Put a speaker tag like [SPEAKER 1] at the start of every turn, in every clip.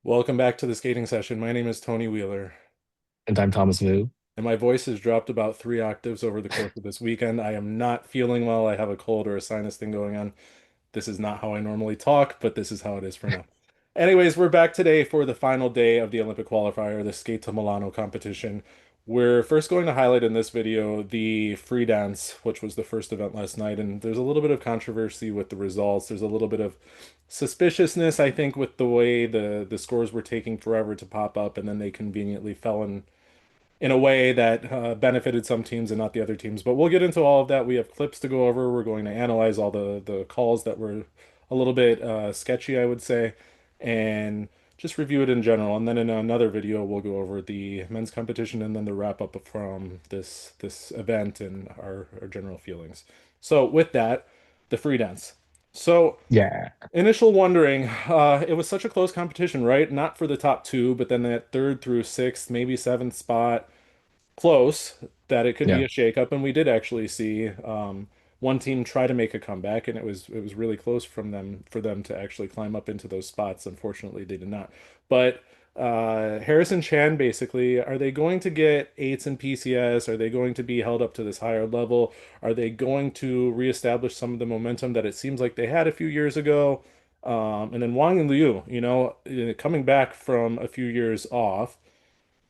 [SPEAKER 1] Welcome back to the skating session. My name is Tony Wheeler,
[SPEAKER 2] And I'm Thomas Vu.
[SPEAKER 1] and my voice has dropped about 3 octaves over the course of this weekend. I am not feeling well. I have a cold or a sinus thing going on. This is not how I normally talk, but this is how it is for now. Anyways, we're back today for the final day of the Olympic qualifier, the Skate to Milano competition. We're first going to highlight in this video the free dance, which was the first event last night, and there's a little bit of controversy with the results. There's a little bit of suspiciousness, I think, with the way the scores were taking forever to pop up, and then they conveniently fell in a way that benefited some teams and not the other teams. But we'll get into all of that. We have clips to go over. We're going to analyze all the calls that were a little bit sketchy, I would say, and just review it in general. And then in another video, we'll go over the men's competition and then the wrap up from this event and our general feelings. So with that, the free dance. So
[SPEAKER 2] Yeah.
[SPEAKER 1] initial wondering, it was such a close competition, right? Not for the top two, but then that third through sixth, maybe seventh spot, close that it could be
[SPEAKER 2] Yeah.
[SPEAKER 1] a shakeup. And we did actually see one team try to make a comeback, and it was really close from them for them to actually climb up into those spots. Unfortunately, they did not. But Harrison Chan, basically, are they going to get eights in PCS? Are they going to be held up to this higher level? Are they going to reestablish some of the momentum that it seems like they had a few years ago? And then Wang and Liu, coming back from a few years off,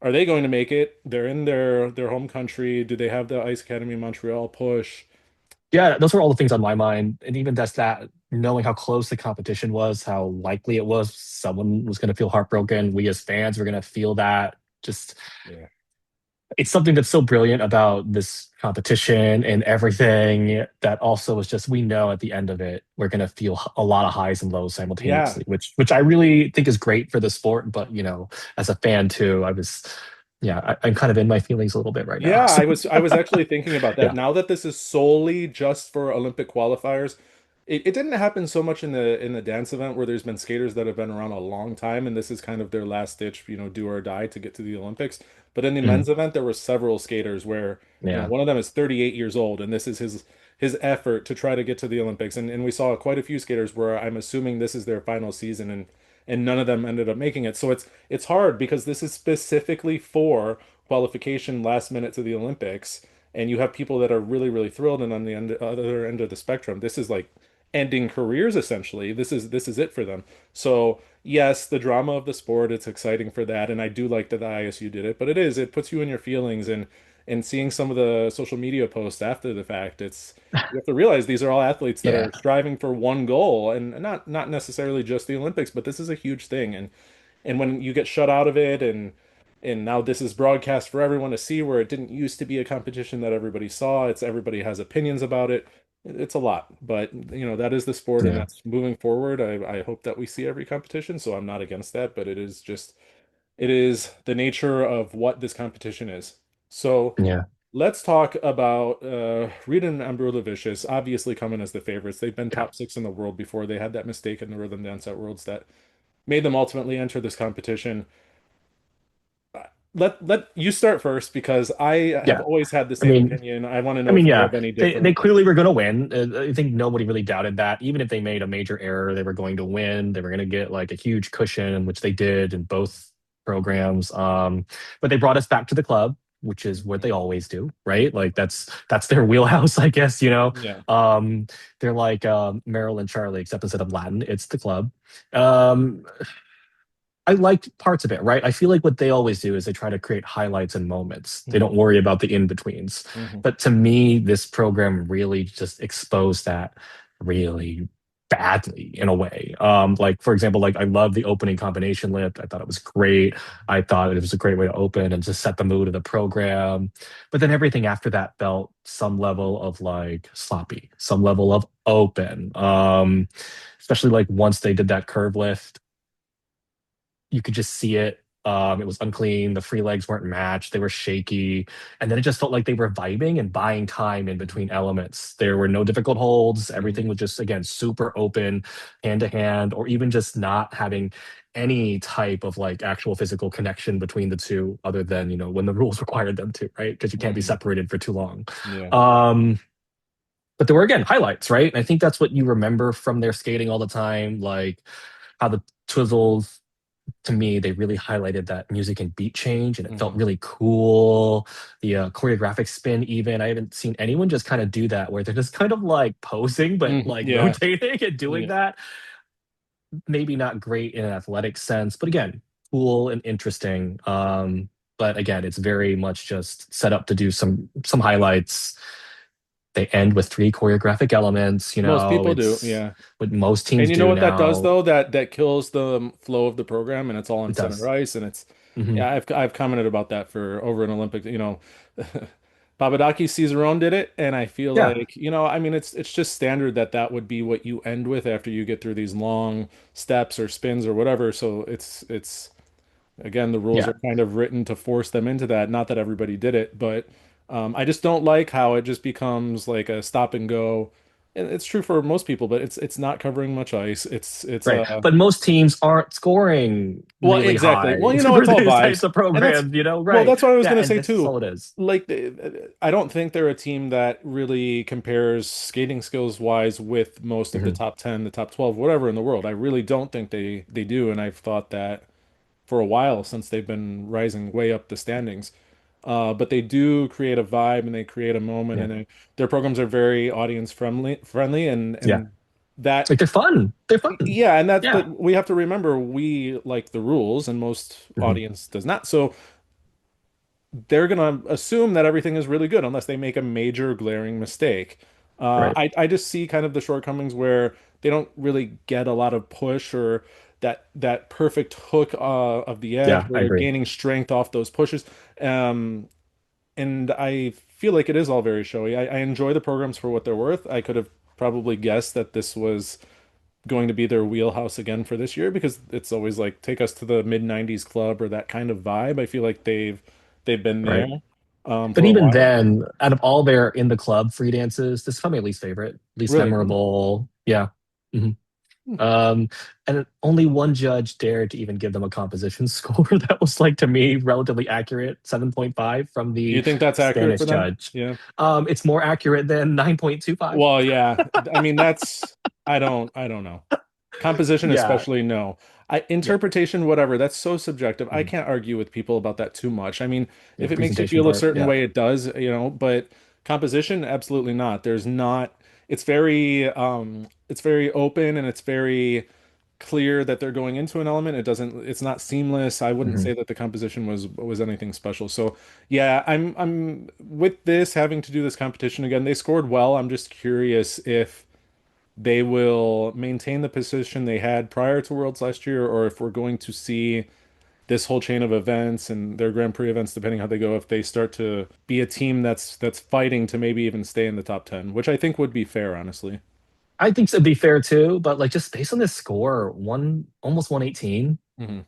[SPEAKER 1] are they going to make it? They're in their home country. Do they have the Ice Academy Montreal push?
[SPEAKER 2] Yeah, those were all the things on my mind. And even just that, knowing how close the competition was, how likely it was someone was going to feel heartbroken. We as fans were going to feel that. Just,
[SPEAKER 1] Yeah.
[SPEAKER 2] it's something that's so brilliant about this competition and everything that also is just, we know at the end of it, we're going to feel a lot of highs and lows
[SPEAKER 1] Yeah.
[SPEAKER 2] simultaneously, which I really think is great for the sport. But, as a fan too, I'm kind of in my feelings a little bit right now.
[SPEAKER 1] Yeah,
[SPEAKER 2] So,
[SPEAKER 1] I was actually thinking about that.
[SPEAKER 2] yeah.
[SPEAKER 1] Now that this is solely just for Olympic qualifiers, it didn't happen so much in the dance event where there's been skaters that have been around a long time and this is kind of their last ditch, do or die to get to the Olympics. But in the
[SPEAKER 2] Mhm.
[SPEAKER 1] men's event, there were several skaters where,
[SPEAKER 2] Yeah.
[SPEAKER 1] one of them is 38 years old and this is his effort to try to get to the Olympics. And we saw quite a few skaters where I'm assuming this is their final season and none of them ended up making it. So it's hard because this is specifically for qualification last minute to the Olympics, and you have people that are really, really thrilled, and on the other end of the spectrum, this is like ending careers essentially. This is it for them. So yes, the drama of the sport, it's exciting for that, and I do like that the ISU did it, but it puts you in your feelings and seeing some of the social media posts after the fact, you have to realize these are all athletes that
[SPEAKER 2] Yeah.
[SPEAKER 1] are striving for one goal and not necessarily just the Olympics, but this is a huge thing. And when you get shut out of it and now this is broadcast for everyone to see where it didn't used to be a competition that everybody saw. It's everybody has opinions about it. It's a lot, but that is the sport and
[SPEAKER 2] Yeah.
[SPEAKER 1] that's moving forward. I hope that we see every competition, so I'm not against that, but it is the nature of what this competition is. So
[SPEAKER 2] Yeah.
[SPEAKER 1] let's talk about Reed and Ambrulevicius, obviously coming as the favorites. They've been
[SPEAKER 2] Yeah.
[SPEAKER 1] top six in the world before. They had that mistake in the rhythm dance at Worlds that made them ultimately enter this competition. Let you start first because I have
[SPEAKER 2] Yeah.
[SPEAKER 1] always had the
[SPEAKER 2] I
[SPEAKER 1] same
[SPEAKER 2] mean,
[SPEAKER 1] opinion. I want to
[SPEAKER 2] I
[SPEAKER 1] know
[SPEAKER 2] mean,
[SPEAKER 1] if you
[SPEAKER 2] yeah,
[SPEAKER 1] have any
[SPEAKER 2] they
[SPEAKER 1] different.
[SPEAKER 2] clearly were going to win. I think nobody really doubted that. Even if they made a major error, they were going to win. They were going to get like a huge cushion, which they did in both programs. But they brought us back to the club, which is what they always do, right? Like that's their wheelhouse, I guess.
[SPEAKER 1] Yeah.
[SPEAKER 2] Um, they're like Meryl and Charlie, except instead of Latin, it's the club. Um, I liked parts of it, right? I feel like what they always do is they try to create highlights and moments. They
[SPEAKER 1] Hmm.
[SPEAKER 2] don't worry about the in-betweens.
[SPEAKER 1] Hmm.
[SPEAKER 2] But to me, this program really just exposed that really badly in a way. Like for example, like I love the opening combination lift. I thought it was great. I thought it was a great way to open and just set the mood of the program. But then everything after that felt some level of like sloppy, some level of open. Especially like once they did that curve lift, you could just see it. It was unclean. The free legs weren't matched. They were shaky. And then it just felt like they were vibing and buying time in between elements. There were no difficult holds. Everything
[SPEAKER 1] Hmm.
[SPEAKER 2] was just, again, super open, hand to hand, or even just not having any type of like actual physical connection between the two other than, when the rules required them to, right? Because you can't be
[SPEAKER 1] Hmm.
[SPEAKER 2] separated for too long.
[SPEAKER 1] Yeah.
[SPEAKER 2] Um, but there were again highlights, right? And I think that's what you remember from their skating all the time, like how the twizzles to me, they really highlighted that music and beat change, and it felt
[SPEAKER 1] Hmm.
[SPEAKER 2] really cool. The choreographic spin, even I haven't seen anyone just kind of do that, where they're just kind of like posing, but
[SPEAKER 1] Hmm.
[SPEAKER 2] like
[SPEAKER 1] Yeah.
[SPEAKER 2] rotating and doing
[SPEAKER 1] Yeah.
[SPEAKER 2] that. Maybe not great in an athletic sense, but again, cool and interesting. But again, it's very much just set up to do some highlights. They end with three choreographic elements.
[SPEAKER 1] Most people do.
[SPEAKER 2] It's
[SPEAKER 1] Yeah.
[SPEAKER 2] what most
[SPEAKER 1] And
[SPEAKER 2] teams
[SPEAKER 1] you know
[SPEAKER 2] do
[SPEAKER 1] what that does
[SPEAKER 2] now.
[SPEAKER 1] though? That kills the flow of the program, and it's all on
[SPEAKER 2] It
[SPEAKER 1] center
[SPEAKER 2] does.
[SPEAKER 1] ice, and it's
[SPEAKER 2] Hmm.
[SPEAKER 1] yeah. I've commented about that for over an Olympic. Papadakis Cizeron did it, and I feel
[SPEAKER 2] Yeah,
[SPEAKER 1] like I mean, it's just standard that that would be what you end with after you get through these long steps or spins or whatever. So it's again, the rules are
[SPEAKER 2] yeah,
[SPEAKER 1] kind of written to force them into that. Not that everybody did it, but I just don't like how it just becomes like a stop and go. And it's true for most people, but it's not covering much ice. It's
[SPEAKER 2] right. But most teams aren't scoring
[SPEAKER 1] well,
[SPEAKER 2] really
[SPEAKER 1] exactly. Well,
[SPEAKER 2] high
[SPEAKER 1] it's
[SPEAKER 2] for
[SPEAKER 1] all
[SPEAKER 2] these types
[SPEAKER 1] vibes,
[SPEAKER 2] of
[SPEAKER 1] and that's
[SPEAKER 2] programs,
[SPEAKER 1] well,
[SPEAKER 2] right?
[SPEAKER 1] that's what I was
[SPEAKER 2] Yeah,
[SPEAKER 1] gonna
[SPEAKER 2] and
[SPEAKER 1] say
[SPEAKER 2] this is
[SPEAKER 1] too.
[SPEAKER 2] all it is.
[SPEAKER 1] Like, I don't think they're a team that really compares skating skills wise with most of the
[SPEAKER 2] Hmm.
[SPEAKER 1] top 10, the top 12, whatever in the world. I really don't think they do, and I've thought that for a while since they've been rising way up the standings. But they do create a vibe and they create a moment,
[SPEAKER 2] Yeah,
[SPEAKER 1] and their programs are very audience friendly, and
[SPEAKER 2] yeah.
[SPEAKER 1] that
[SPEAKER 2] Like they're fun. They're fun.
[SPEAKER 1] yeah, and that's
[SPEAKER 2] Yeah.
[SPEAKER 1] but we have to remember we like the rules, and most
[SPEAKER 2] Hmm.
[SPEAKER 1] audience does not. So they're gonna assume that everything is really good unless they make a major glaring mistake.
[SPEAKER 2] Right.
[SPEAKER 1] I just see kind of the shortcomings where they don't really get a lot of push or that perfect hook of the edge
[SPEAKER 2] Yeah,
[SPEAKER 1] where
[SPEAKER 2] I
[SPEAKER 1] they're
[SPEAKER 2] agree.
[SPEAKER 1] gaining strength off those pushes. Um, and I feel like it is all very showy. I enjoy the programs for what they're worth. I could have probably guessed that this was going to be their wheelhouse again for this year because it's always like take us to the mid 90s club or that kind of vibe. I feel like they've been there
[SPEAKER 2] Right. But
[SPEAKER 1] for a
[SPEAKER 2] even
[SPEAKER 1] while.
[SPEAKER 2] then, out of all their in the club free dances, this is probably my least favorite, least
[SPEAKER 1] Really? Hmm.
[SPEAKER 2] memorable. Yeah. Mhm.
[SPEAKER 1] Hmm.
[SPEAKER 2] And only one judge dared to even give them a composition score that was like to me relatively accurate, 7.5 from
[SPEAKER 1] You
[SPEAKER 2] the
[SPEAKER 1] think that's accurate
[SPEAKER 2] Spanish
[SPEAKER 1] for them?
[SPEAKER 2] judge.
[SPEAKER 1] Yeah.
[SPEAKER 2] It's more accurate than 9.25.
[SPEAKER 1] Well, yeah. I mean, that's I don't know. Composition
[SPEAKER 2] Yeah.
[SPEAKER 1] especially, no. I
[SPEAKER 2] Yeah.
[SPEAKER 1] interpretation, whatever, that's so subjective. I
[SPEAKER 2] Mhm.
[SPEAKER 1] can't argue with people about that too much. I mean,
[SPEAKER 2] Yeah.
[SPEAKER 1] if
[SPEAKER 2] The
[SPEAKER 1] it makes you
[SPEAKER 2] presentation
[SPEAKER 1] feel a
[SPEAKER 2] part.
[SPEAKER 1] certain
[SPEAKER 2] Yeah.
[SPEAKER 1] way, it does, but composition, absolutely not. There's not, it's very open and it's very clear that they're going into an element. It's not seamless. I wouldn't
[SPEAKER 2] Hmm.
[SPEAKER 1] say that the composition was anything special. So yeah, I'm with this having to do this competition again. They scored well. I'm just curious if they will maintain the position they had prior to Worlds last year, or if we're going to see this whole chain of events and their Grand Prix events, depending how they go, if they start to be a team that's fighting to maybe even stay in the top 10, which I think would be fair, honestly.
[SPEAKER 2] I think it'd be fair too, but like just based on this score, one almost 118,
[SPEAKER 1] Hmm.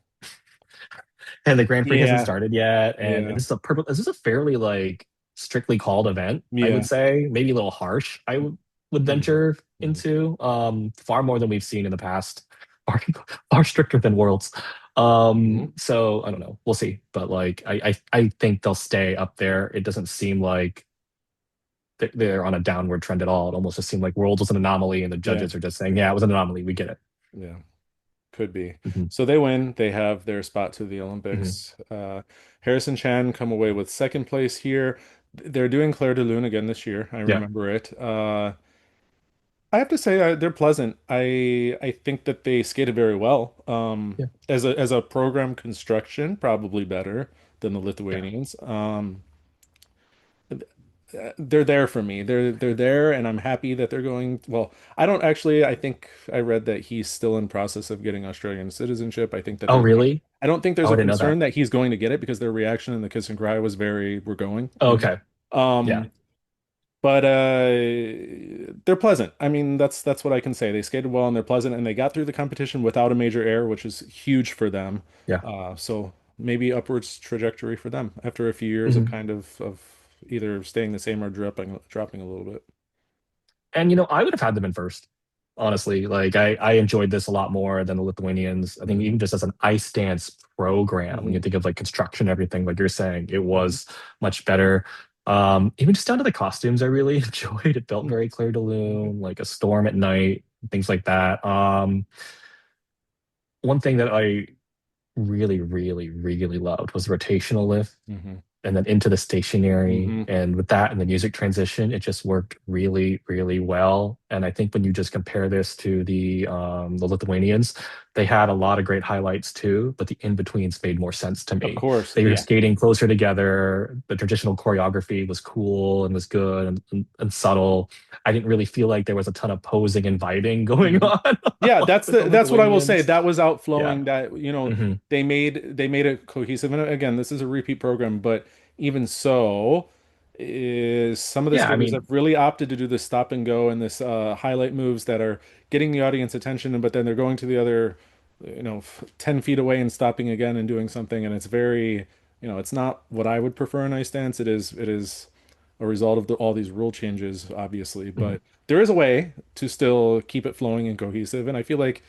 [SPEAKER 2] and the Grand Prix hasn't
[SPEAKER 1] Yeah,
[SPEAKER 2] started yet. And
[SPEAKER 1] yeah,
[SPEAKER 2] this is a fairly like strictly called event, I would
[SPEAKER 1] yeah.
[SPEAKER 2] say. Maybe a little harsh, would
[SPEAKER 1] Hmm.
[SPEAKER 2] venture
[SPEAKER 1] Hmm.
[SPEAKER 2] into. Far more than we've seen in the past. Far, far stricter than Worlds.
[SPEAKER 1] Hmm.
[SPEAKER 2] So I don't know. We'll see. But like I think they'll stay up there. It doesn't seem like they're on a downward trend at all. It almost just seemed like Worlds was an anomaly, and the
[SPEAKER 1] Yeah,
[SPEAKER 2] judges are just saying, yeah, it was an anomaly. We get it.
[SPEAKER 1] yeah. Could be.
[SPEAKER 2] Hmm.
[SPEAKER 1] So they win. They have their spot to the
[SPEAKER 2] Hmm.
[SPEAKER 1] Olympics. Harrison Chan come away with second place here. They're doing Claire de Lune again this year. I
[SPEAKER 2] Yeah.
[SPEAKER 1] remember it. I have to say they're pleasant. I think that they skated very well.
[SPEAKER 2] Yeah.
[SPEAKER 1] As a program construction, probably better than the
[SPEAKER 2] Yeah.
[SPEAKER 1] Lithuanians. They're there for me. They're there, and I'm happy that they're going. Well, I don't actually. I think I read that he's still in process of getting Australian citizenship. I think that
[SPEAKER 2] Oh,
[SPEAKER 1] there's.
[SPEAKER 2] really?
[SPEAKER 1] I don't think there's
[SPEAKER 2] Oh,
[SPEAKER 1] a
[SPEAKER 2] I didn't know
[SPEAKER 1] concern
[SPEAKER 2] that.
[SPEAKER 1] that he's going to get it because their reaction in the kiss and cry was very, "We're going,"
[SPEAKER 2] Oh, okay. Yeah.
[SPEAKER 1] But they're pleasant. I mean, that's what I can say. They skated well and they're pleasant, and they got through the competition without a major error, which is huge for them.
[SPEAKER 2] Yeah.
[SPEAKER 1] So maybe upwards trajectory for them after a few years of
[SPEAKER 2] Mhm.
[SPEAKER 1] kind of either staying the same or dropping a little bit.
[SPEAKER 2] And I would have had them in first. Honestly, like I enjoyed this a lot more than the Lithuanians. I think
[SPEAKER 1] Hmm.
[SPEAKER 2] even just as an ice dance program, when you
[SPEAKER 1] Hmm.
[SPEAKER 2] think of like construction, everything, like you're saying, it
[SPEAKER 1] Hmm.
[SPEAKER 2] was much better. Even just down to the costumes, I really enjoyed. It felt very Clair de
[SPEAKER 1] Hmm.
[SPEAKER 2] Lune, like a storm at night, things like that. One thing that I really loved was the rotational lift
[SPEAKER 1] Hmm.
[SPEAKER 2] and then into the stationary.
[SPEAKER 1] Hmm.
[SPEAKER 2] And with that and the music transition, it just worked really well. And I think when you just compare this to the Lithuanians, they had a lot of great highlights too, but the in-betweens made more sense to
[SPEAKER 1] Of
[SPEAKER 2] me.
[SPEAKER 1] course,
[SPEAKER 2] They were
[SPEAKER 1] yeah.
[SPEAKER 2] skating closer together. The traditional choreography was cool and was good and subtle. I didn't really feel like there was a ton of posing and vibing going
[SPEAKER 1] Hmm.
[SPEAKER 2] on
[SPEAKER 1] Yeah,
[SPEAKER 2] like with the
[SPEAKER 1] that's what I will say.
[SPEAKER 2] Lithuanians.
[SPEAKER 1] That was
[SPEAKER 2] Yeah.
[SPEAKER 1] outflowing. That
[SPEAKER 2] Hmm.
[SPEAKER 1] they made it cohesive. And again, this is a repeat program, but even so, is some of the
[SPEAKER 2] Yeah, I
[SPEAKER 1] skaters have
[SPEAKER 2] mean,
[SPEAKER 1] really opted to do this stop and go and this highlight moves that are getting the audience attention, but then they're going to the other, 10 feet away and stopping again and doing something, and it's very, it's not what I would prefer in ice dance. It is a result of all these rule changes, obviously,
[SPEAKER 2] mhm,
[SPEAKER 1] but there is a way to still keep it flowing and cohesive. And I feel like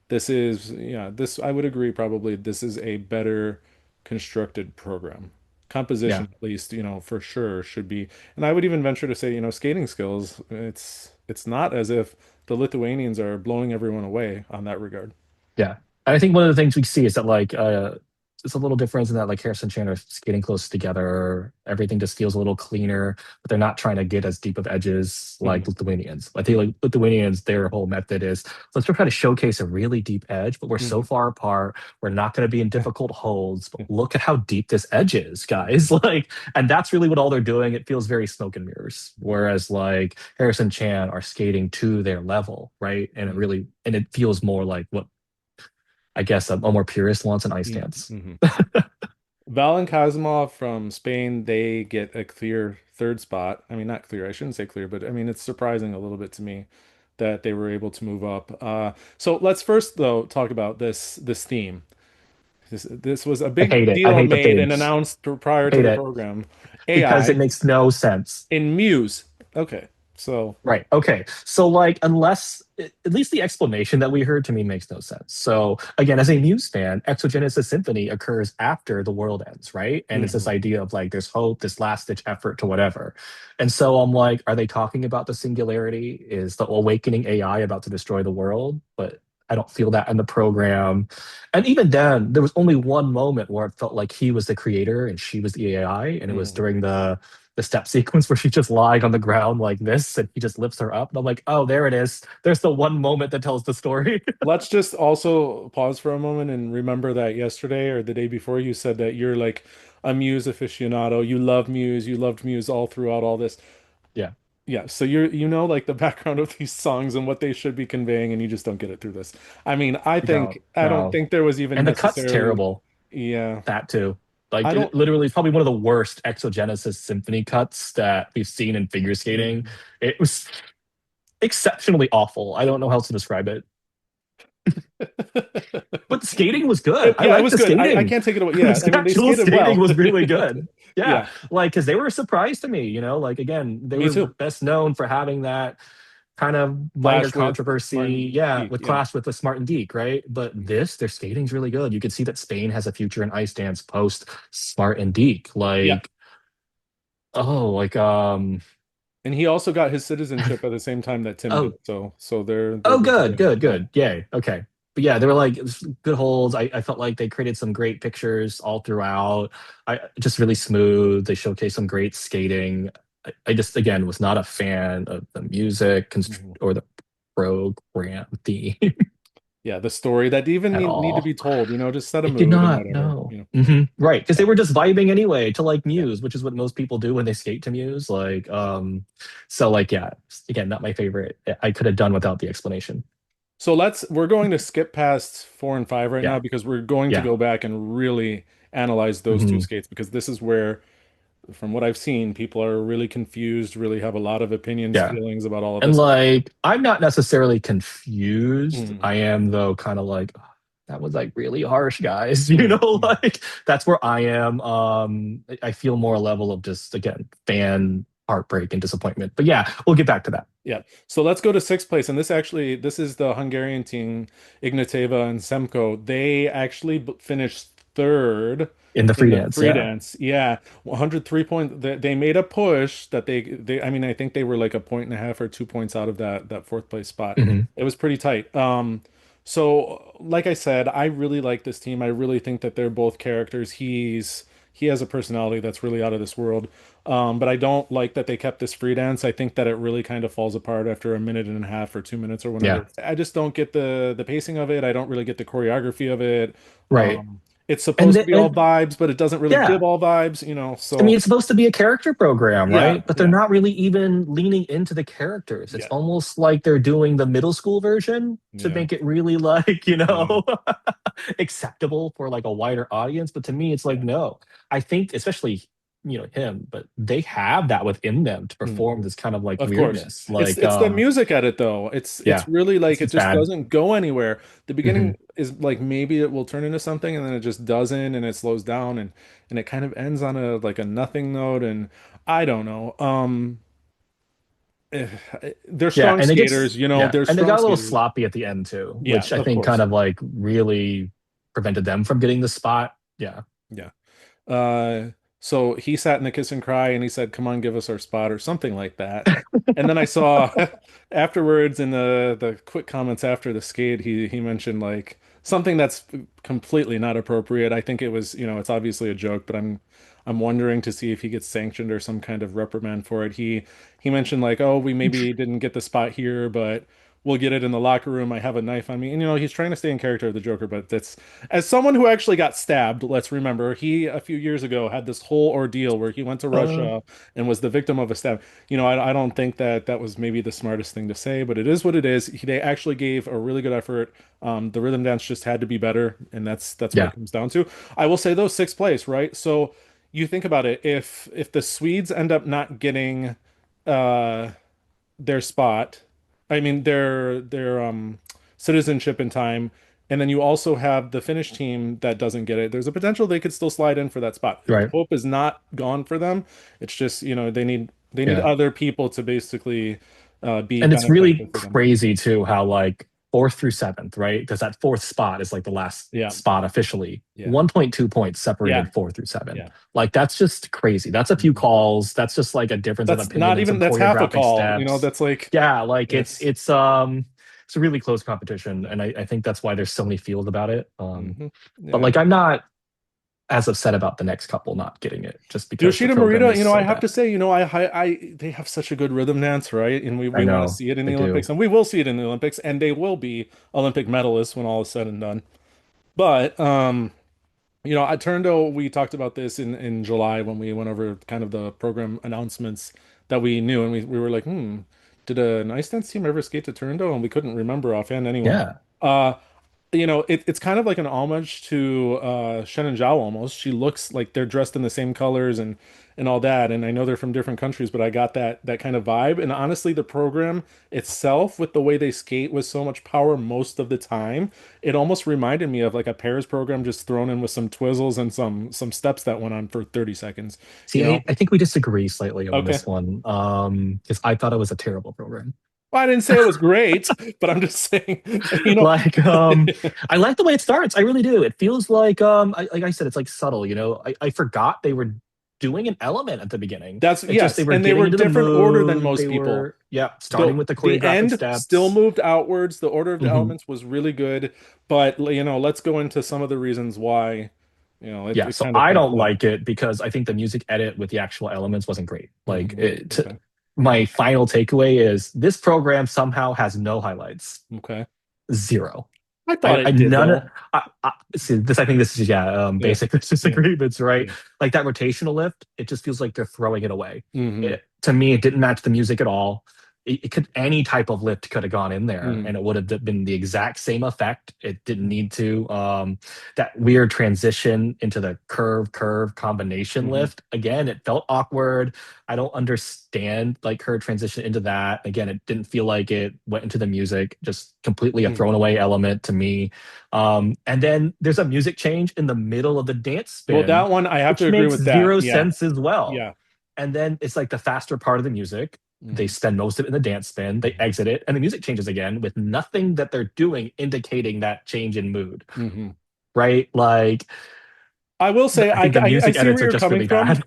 [SPEAKER 1] this is, yeah, this, I would agree, probably this is a better constructed program.
[SPEAKER 2] yeah.
[SPEAKER 1] Composition, at least, for sure should be. And I would even venture to say, skating skills, it's not as if the Lithuanians are blowing everyone away on that regard.
[SPEAKER 2] Yeah. And I think one of the things we see is that like it's a little difference in that like Harrison Chan are skating close together. Everything just feels a little cleaner, but they're not trying to get as deep of edges like
[SPEAKER 1] Hmm.
[SPEAKER 2] Lithuanians. I think like Lithuanians, their whole method is let's try to showcase a really deep edge, but we're so
[SPEAKER 1] Hmm.
[SPEAKER 2] far apart. We're not going to be in difficult holds, but look at how deep this edge is, guys. Like, and that's really what all they're doing. It feels very smoke and mirrors. Whereas like Harrison Chan are skating to their level, right? And it feels more like what I guess a more purist wants an ice dance.
[SPEAKER 1] Hmm. Val and Kazimov from Spain, they get a clear third spot. I mean, not clear, I shouldn't say clear, but I mean, it's surprising a little bit to me that they were able to move up. So let's first, though, talk about this theme. This was a
[SPEAKER 2] I
[SPEAKER 1] big
[SPEAKER 2] hate it. I
[SPEAKER 1] deal
[SPEAKER 2] hate the
[SPEAKER 1] made
[SPEAKER 2] theme.
[SPEAKER 1] and announced prior
[SPEAKER 2] I
[SPEAKER 1] to
[SPEAKER 2] hate
[SPEAKER 1] the
[SPEAKER 2] it
[SPEAKER 1] program.
[SPEAKER 2] because it
[SPEAKER 1] AI
[SPEAKER 2] makes no sense.
[SPEAKER 1] in Muse. Okay, so
[SPEAKER 2] Right. Okay. So, like, unless at least the explanation that we heard to me makes no sense. So, again, as a Muse fan, Exogenesis Symphony occurs after the world ends, right? And it's this
[SPEAKER 1] mhm.
[SPEAKER 2] idea of like there's hope, this last ditch effort to whatever. And so I'm like, are they talking about the singularity? Is the awakening AI about to destroy the world? But I don't feel that in the program. And even then, there was only one moment where it felt like he was the creator and she was the AI, and it was
[SPEAKER 1] Mhm.
[SPEAKER 2] during the step sequence where she's just lying on the ground like this and he just lifts her up. And I'm like, oh, there it is. There's the one moment that tells the story.
[SPEAKER 1] Let's just also pause for a moment and remember that yesterday or the day before you said that you're like a Muse aficionado. You love Muse. You loved Muse all throughout all this.
[SPEAKER 2] Yeah,
[SPEAKER 1] Yeah, so like the background of these songs and what they should be conveying, and you just don't get it through this. I mean,
[SPEAKER 2] you don't.
[SPEAKER 1] I don't
[SPEAKER 2] No.
[SPEAKER 1] think there was even
[SPEAKER 2] And the cut's
[SPEAKER 1] necessarily,
[SPEAKER 2] terrible.
[SPEAKER 1] yeah.
[SPEAKER 2] That too. Like
[SPEAKER 1] I don't.
[SPEAKER 2] literally, it's probably one of the worst Exogenesis symphony cuts that we've seen in figure skating.
[SPEAKER 1] Mhm.
[SPEAKER 2] It was exceptionally awful. I don't know how else to describe it. But the skating was good. I
[SPEAKER 1] Yeah, it
[SPEAKER 2] like
[SPEAKER 1] was
[SPEAKER 2] the
[SPEAKER 1] good. I
[SPEAKER 2] skating.
[SPEAKER 1] can't take it away. Yeah, I
[SPEAKER 2] The
[SPEAKER 1] mean, they
[SPEAKER 2] actual
[SPEAKER 1] skated
[SPEAKER 2] skating
[SPEAKER 1] well.
[SPEAKER 2] was really good. Yeah,
[SPEAKER 1] Yeah,
[SPEAKER 2] like because they were a surprise to me. Like again, they
[SPEAKER 1] me
[SPEAKER 2] were
[SPEAKER 1] too.
[SPEAKER 2] best known for having that kind of minor
[SPEAKER 1] Clash with
[SPEAKER 2] controversy.
[SPEAKER 1] Martin
[SPEAKER 2] Yeah,
[SPEAKER 1] Deek.
[SPEAKER 2] with
[SPEAKER 1] Yeah.
[SPEAKER 2] Clash with the Smart and Deke, right? But their skating's really good. You can see that Spain has a future in ice dance post Smart and Deke.
[SPEAKER 1] Yeah.
[SPEAKER 2] Like, oh, like
[SPEAKER 1] And he also got his citizenship at the same time that Tim did.
[SPEAKER 2] oh,
[SPEAKER 1] So they're
[SPEAKER 2] oh,
[SPEAKER 1] both
[SPEAKER 2] good,
[SPEAKER 1] doing
[SPEAKER 2] good,
[SPEAKER 1] well.
[SPEAKER 2] good. Yay. Okay. But yeah, they were like good holds. I felt like they created some great pictures all throughout. I just really smooth. They showcased some great skating. I just again was not a fan of the music
[SPEAKER 1] Mhm.
[SPEAKER 2] or the program theme
[SPEAKER 1] Yeah, the story that even
[SPEAKER 2] at
[SPEAKER 1] need to be
[SPEAKER 2] all.
[SPEAKER 1] told, just set a
[SPEAKER 2] It did
[SPEAKER 1] mood and
[SPEAKER 2] not,
[SPEAKER 1] whatever,
[SPEAKER 2] no. Right, because they
[SPEAKER 1] Yeah.
[SPEAKER 2] were just vibing anyway to like
[SPEAKER 1] Yeah.
[SPEAKER 2] Muse, which is what most people do when they skate to Muse. Like, so like, yeah, again, not my favorite. I could have done without the explanation.
[SPEAKER 1] So we're going to skip past 4 and 5 right now
[SPEAKER 2] Yeah,
[SPEAKER 1] because we're going to
[SPEAKER 2] yeah.
[SPEAKER 1] go back and really analyze those two
[SPEAKER 2] hmm
[SPEAKER 1] skates because this is where, from what I've seen, people are really confused, really have a lot of opinions,
[SPEAKER 2] Yeah.
[SPEAKER 1] feelings about all of
[SPEAKER 2] And
[SPEAKER 1] this.
[SPEAKER 2] like, I'm not necessarily confused.
[SPEAKER 1] Mhm.
[SPEAKER 2] I am though, kind of like, "Oh, that was like really harsh, guys."
[SPEAKER 1] Mhm.
[SPEAKER 2] Like that's where I am. I feel more a level of just again fan heartbreak and disappointment. But yeah, we'll get back to that
[SPEAKER 1] Yeah. So let's go to sixth place. And this is the Hungarian team, Ignateva and Semko. They actually finished third
[SPEAKER 2] in the
[SPEAKER 1] in
[SPEAKER 2] free
[SPEAKER 1] the
[SPEAKER 2] dance.
[SPEAKER 1] free
[SPEAKER 2] Yeah.
[SPEAKER 1] dance. Yeah. 103 point. They made a push that I mean, I think they were like a point and a half or 2 points out of that fourth place spot.
[SPEAKER 2] hmm
[SPEAKER 1] It was pretty tight. So, like I said, I really like this team. I really think that they're both characters. He has a personality that's really out of this world. But I don't like that they kept this free dance. I think that it really kind of falls apart after a minute and a half or 2 minutes or
[SPEAKER 2] Yeah.
[SPEAKER 1] whenever. I just don't get the pacing of it. I don't really get the choreography of it.
[SPEAKER 2] Right.
[SPEAKER 1] It's
[SPEAKER 2] And
[SPEAKER 1] supposed to
[SPEAKER 2] the,
[SPEAKER 1] be all
[SPEAKER 2] and
[SPEAKER 1] vibes, but it doesn't really give
[SPEAKER 2] yeah.
[SPEAKER 1] all vibes,
[SPEAKER 2] I mean,
[SPEAKER 1] So
[SPEAKER 2] it's supposed to be a character program,
[SPEAKER 1] yeah,
[SPEAKER 2] right? But they're
[SPEAKER 1] yeah,
[SPEAKER 2] not really even leaning into the characters. It's
[SPEAKER 1] yeah,
[SPEAKER 2] almost like they're doing the middle school version to
[SPEAKER 1] yeah,
[SPEAKER 2] make it really like,
[SPEAKER 1] yeah,
[SPEAKER 2] acceptable for like a wider audience. But to me, it's like,
[SPEAKER 1] yeah.
[SPEAKER 2] no. I think especially, him, but they have that within them to perform
[SPEAKER 1] Mhm.
[SPEAKER 2] this kind of like
[SPEAKER 1] Of course.
[SPEAKER 2] weirdness.
[SPEAKER 1] It's the music edit though. It's
[SPEAKER 2] Yeah,
[SPEAKER 1] really like it
[SPEAKER 2] it's
[SPEAKER 1] just
[SPEAKER 2] bad.
[SPEAKER 1] doesn't go anywhere. The
[SPEAKER 2] Hmm.
[SPEAKER 1] beginning is like maybe it will turn into something and then it just doesn't and it slows down and it kind of ends on a like a nothing note and I don't know. Eh, they're
[SPEAKER 2] Yeah,
[SPEAKER 1] strong
[SPEAKER 2] and
[SPEAKER 1] skaters,
[SPEAKER 2] yeah,
[SPEAKER 1] they're
[SPEAKER 2] and they
[SPEAKER 1] strong
[SPEAKER 2] got a little
[SPEAKER 1] skaters.
[SPEAKER 2] sloppy at the end too,
[SPEAKER 1] Yeah,
[SPEAKER 2] which I
[SPEAKER 1] of
[SPEAKER 2] think kind
[SPEAKER 1] course.
[SPEAKER 2] of like really prevented them from getting the spot. Yeah.
[SPEAKER 1] Yeah. Uh, so he sat in the kiss and cry and he said, "Come on, give us our spot" or something like that. And then I saw afterwards in the quick comments after the skate, he mentioned like something that's completely not appropriate. I think it was, it's obviously a joke, but I'm wondering to see if he gets sanctioned or some kind of reprimand for it. He mentioned like, "Oh, we maybe didn't get the spot here, but we'll get it in the locker room. I have a knife on me." And he's trying to stay in character of the Joker, but that's as someone who actually got stabbed, let's remember, he a few years ago had this whole ordeal where he went to
[SPEAKER 2] Uh,
[SPEAKER 1] Russia and was the victim of a stab. I don't think that that was maybe the smartest thing to say, but it is what it is. They actually gave a really good effort. The rhythm dance just had to be better, and that's what it
[SPEAKER 2] yeah,
[SPEAKER 1] comes down to. I will say though, sixth place, right? So you think about it, if the Swedes end up not getting uh their spot, I mean their citizenship in time, and then you also have the Finnish team that doesn't get it. There's a potential they could still slide in for that spot. The
[SPEAKER 2] right.
[SPEAKER 1] hope is not gone for them. It's just, they need
[SPEAKER 2] Yeah.
[SPEAKER 1] other people to basically be
[SPEAKER 2] And it's really
[SPEAKER 1] beneficial for them.
[SPEAKER 2] crazy too how like fourth through seventh, right? Because that fourth spot is like the last
[SPEAKER 1] Yeah,
[SPEAKER 2] spot officially.
[SPEAKER 1] yeah,
[SPEAKER 2] 1.2 points
[SPEAKER 1] yeah,
[SPEAKER 2] separated four through seven.
[SPEAKER 1] yeah.
[SPEAKER 2] Like that's just crazy. That's a few
[SPEAKER 1] Mhm.
[SPEAKER 2] calls. That's just like a difference of
[SPEAKER 1] That's
[SPEAKER 2] opinion
[SPEAKER 1] not
[SPEAKER 2] and
[SPEAKER 1] even
[SPEAKER 2] some
[SPEAKER 1] that's half a
[SPEAKER 2] choreographic
[SPEAKER 1] call.
[SPEAKER 2] steps.
[SPEAKER 1] That's like
[SPEAKER 2] Yeah, like it's
[SPEAKER 1] it's
[SPEAKER 2] it's um it's a really close competition.
[SPEAKER 1] yeah.
[SPEAKER 2] And I think that's why there's so many feels about it. But
[SPEAKER 1] Yeah.
[SPEAKER 2] like I'm not as upset about the next couple not getting it just because the
[SPEAKER 1] Yoshida
[SPEAKER 2] program
[SPEAKER 1] Morita,
[SPEAKER 2] is
[SPEAKER 1] I
[SPEAKER 2] so
[SPEAKER 1] have
[SPEAKER 2] bad.
[SPEAKER 1] to say, they have such a good rhythm dance, right? And we,
[SPEAKER 2] I
[SPEAKER 1] we want to
[SPEAKER 2] know
[SPEAKER 1] see it in
[SPEAKER 2] they
[SPEAKER 1] the
[SPEAKER 2] do.
[SPEAKER 1] Olympics, and we will see it in the Olympics, and they will be Olympic medalists when all is said and done. But at Turndo, we talked about this in July when we went over kind of the program announcements that we knew, and we were like, did an ice dance team ever skate to Turndo? And we couldn't remember offhand anyway.
[SPEAKER 2] Yeah.
[SPEAKER 1] Uh, it's kind of like an homage to Shannon Zhao almost. She looks like they're dressed in the same colors and all that. And I know they're from different countries, but I got that kind of vibe. And honestly, the program itself, with the way they skate with so much power most of the time, it almost reminded me of like a pairs program just thrown in with some twizzles and some steps that went on for 30 seconds, you
[SPEAKER 2] See,
[SPEAKER 1] know?
[SPEAKER 2] I think we disagree slightly on
[SPEAKER 1] Okay.
[SPEAKER 2] this one. Because I thought it was a terrible program.
[SPEAKER 1] Well, I didn't say it was great, but I'm just saying, you know.
[SPEAKER 2] Like, I like the way it starts. I really do. It feels like, like I said, it's like subtle. I forgot they were doing an element at the beginning.
[SPEAKER 1] That's
[SPEAKER 2] It just they
[SPEAKER 1] yes,
[SPEAKER 2] were
[SPEAKER 1] and they
[SPEAKER 2] getting
[SPEAKER 1] were
[SPEAKER 2] into the
[SPEAKER 1] different order than
[SPEAKER 2] mood.
[SPEAKER 1] most
[SPEAKER 2] They
[SPEAKER 1] people.
[SPEAKER 2] were, yeah,
[SPEAKER 1] The
[SPEAKER 2] starting with the
[SPEAKER 1] the
[SPEAKER 2] choreographic
[SPEAKER 1] end still
[SPEAKER 2] steps.
[SPEAKER 1] moved outwards. The order of the
[SPEAKER 2] Mhm.
[SPEAKER 1] elements was really good, but let's go into some of the reasons why,
[SPEAKER 2] Yeah,
[SPEAKER 1] it
[SPEAKER 2] so
[SPEAKER 1] kind of
[SPEAKER 2] I
[SPEAKER 1] fell
[SPEAKER 2] don't
[SPEAKER 1] flat.
[SPEAKER 2] like it because I think the music edit with the actual elements wasn't great.
[SPEAKER 1] Okay.
[SPEAKER 2] My final takeaway is this program somehow has no highlights.
[SPEAKER 1] Okay.
[SPEAKER 2] Zero.
[SPEAKER 1] I thought
[SPEAKER 2] I
[SPEAKER 1] it did
[SPEAKER 2] none.
[SPEAKER 1] though.
[SPEAKER 2] See this. I think this is yeah.
[SPEAKER 1] Yeah.
[SPEAKER 2] Basic
[SPEAKER 1] Yeah.
[SPEAKER 2] disagreements, right?
[SPEAKER 1] Yeah.
[SPEAKER 2] Like that rotational lift. It just feels like they're throwing it away.
[SPEAKER 1] Hmm.
[SPEAKER 2] To me, it didn't match the music at all. It could any type of lift could have gone in there,
[SPEAKER 1] Hmm.
[SPEAKER 2] and it would have been the exact same effect. It didn't need to. That weird transition into the curve combination
[SPEAKER 1] Hmm.
[SPEAKER 2] lift again. It felt awkward. I don't understand like her transition into that. Again, it didn't feel like it went into the music. Just completely a thrown
[SPEAKER 1] Hmm.
[SPEAKER 2] away element to me. And then there's a music change in the middle of the dance
[SPEAKER 1] Well,
[SPEAKER 2] spin,
[SPEAKER 1] that one I have to
[SPEAKER 2] which
[SPEAKER 1] agree
[SPEAKER 2] makes
[SPEAKER 1] with that.
[SPEAKER 2] zero
[SPEAKER 1] Yeah.
[SPEAKER 2] sense as well.
[SPEAKER 1] Yeah.
[SPEAKER 2] And then it's like the faster part of the music. They
[SPEAKER 1] Hmm.
[SPEAKER 2] spend most of it in the dance spin, they
[SPEAKER 1] Hmm.
[SPEAKER 2] exit it, and the music changes again with nothing that they're doing indicating that change in mood,
[SPEAKER 1] Hmm.
[SPEAKER 2] right? Like,
[SPEAKER 1] I will say
[SPEAKER 2] I think the
[SPEAKER 1] I
[SPEAKER 2] music
[SPEAKER 1] see where
[SPEAKER 2] edits are
[SPEAKER 1] you're
[SPEAKER 2] just
[SPEAKER 1] coming
[SPEAKER 2] really
[SPEAKER 1] from.
[SPEAKER 2] bad.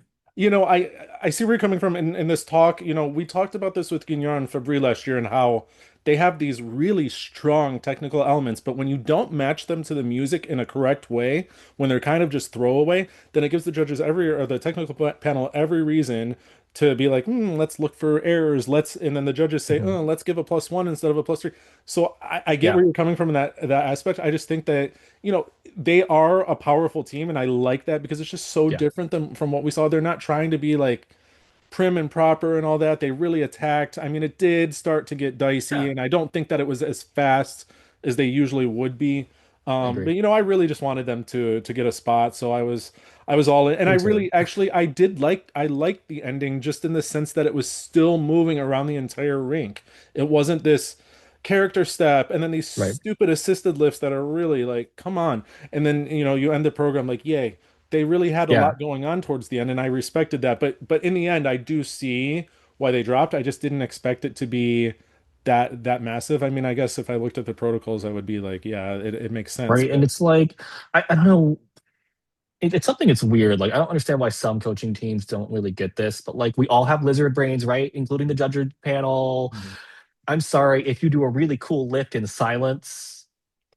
[SPEAKER 1] I see where you're coming from in this talk. We talked about this with Guignon and Fabry last year and how they have these really strong technical elements, but when you don't match them to the music in a correct way, when they're kind of just throwaway, then it gives the judges every or the technical panel every reason to be like, let's look for errors. And then the judges say,
[SPEAKER 2] Mhm.
[SPEAKER 1] let's give a +1 instead of a +3. So I get
[SPEAKER 2] Yeah,
[SPEAKER 1] where you're coming from in that aspect. I just think that, they are a powerful team, and I like that because it's just so
[SPEAKER 2] yeah,
[SPEAKER 1] different than from what we saw. They're not trying to be like prim and proper and all that. They really attacked. I mean, it did start to get dicey,
[SPEAKER 2] yeah.
[SPEAKER 1] and I don't think that it was as fast as they usually would be.
[SPEAKER 2] I
[SPEAKER 1] But
[SPEAKER 2] agree.
[SPEAKER 1] I really just wanted them to get a spot, so I was all in. And I
[SPEAKER 2] Me too.
[SPEAKER 1] really actually I liked the ending just in the sense that it was still moving around the entire rink. It wasn't this character step and then these
[SPEAKER 2] Right.
[SPEAKER 1] stupid assisted lifts that are really like, come on. And then, you end the program like, yay. They really had a
[SPEAKER 2] Yeah.
[SPEAKER 1] lot going on towards the end, and I respected that. But in the end, I do see why they dropped. I just didn't expect it to be that massive. I mean, I guess if I looked at the protocols, I would be like, yeah, it makes sense.
[SPEAKER 2] Right. And
[SPEAKER 1] But
[SPEAKER 2] it's like, I don't know. It's something that's weird. Like, I don't understand why some coaching teams don't really get this, but like, we all have lizard brains, right? Including the judge panel.
[SPEAKER 1] Mhm.
[SPEAKER 2] I'm sorry if you do a really cool lift in silence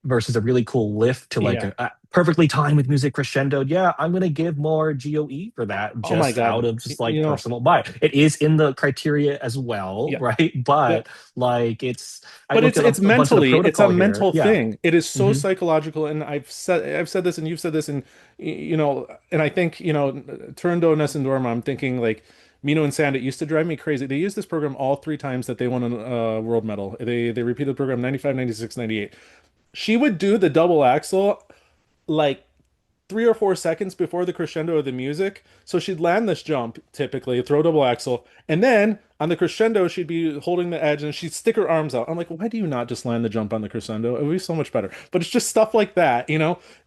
[SPEAKER 2] versus a really cool lift to like
[SPEAKER 1] Yeah.
[SPEAKER 2] a perfectly timed with music crescendoed. Yeah, I'm gonna give more GOE for that
[SPEAKER 1] Oh my
[SPEAKER 2] just out
[SPEAKER 1] God.
[SPEAKER 2] of just like personal bias. It is in the criteria as well,
[SPEAKER 1] Yeah.
[SPEAKER 2] right?
[SPEAKER 1] Yeah.
[SPEAKER 2] But like I
[SPEAKER 1] But
[SPEAKER 2] looked at
[SPEAKER 1] it's
[SPEAKER 2] a bunch of the
[SPEAKER 1] mentally, it's a
[SPEAKER 2] protocol here.
[SPEAKER 1] mental
[SPEAKER 2] Yeah.
[SPEAKER 1] thing. It is so
[SPEAKER 2] Hmm.
[SPEAKER 1] psychological, and I've said this, and you've said this, and and I think Turando Nessendorma. I'm thinking like Mino and Sand. It used to drive me crazy. They used this program all three times that they won a world medal. They repeated the program 95, 96, 98. She would do the double axel like 3 or 4 seconds before the crescendo of the music. So she'd land this jump, typically, throw double axel, and then on the crescendo, she'd be holding the edge and she'd stick her arms out. I'm like, why do you not just land the jump on the crescendo? It would be so much better. But it's just stuff like that.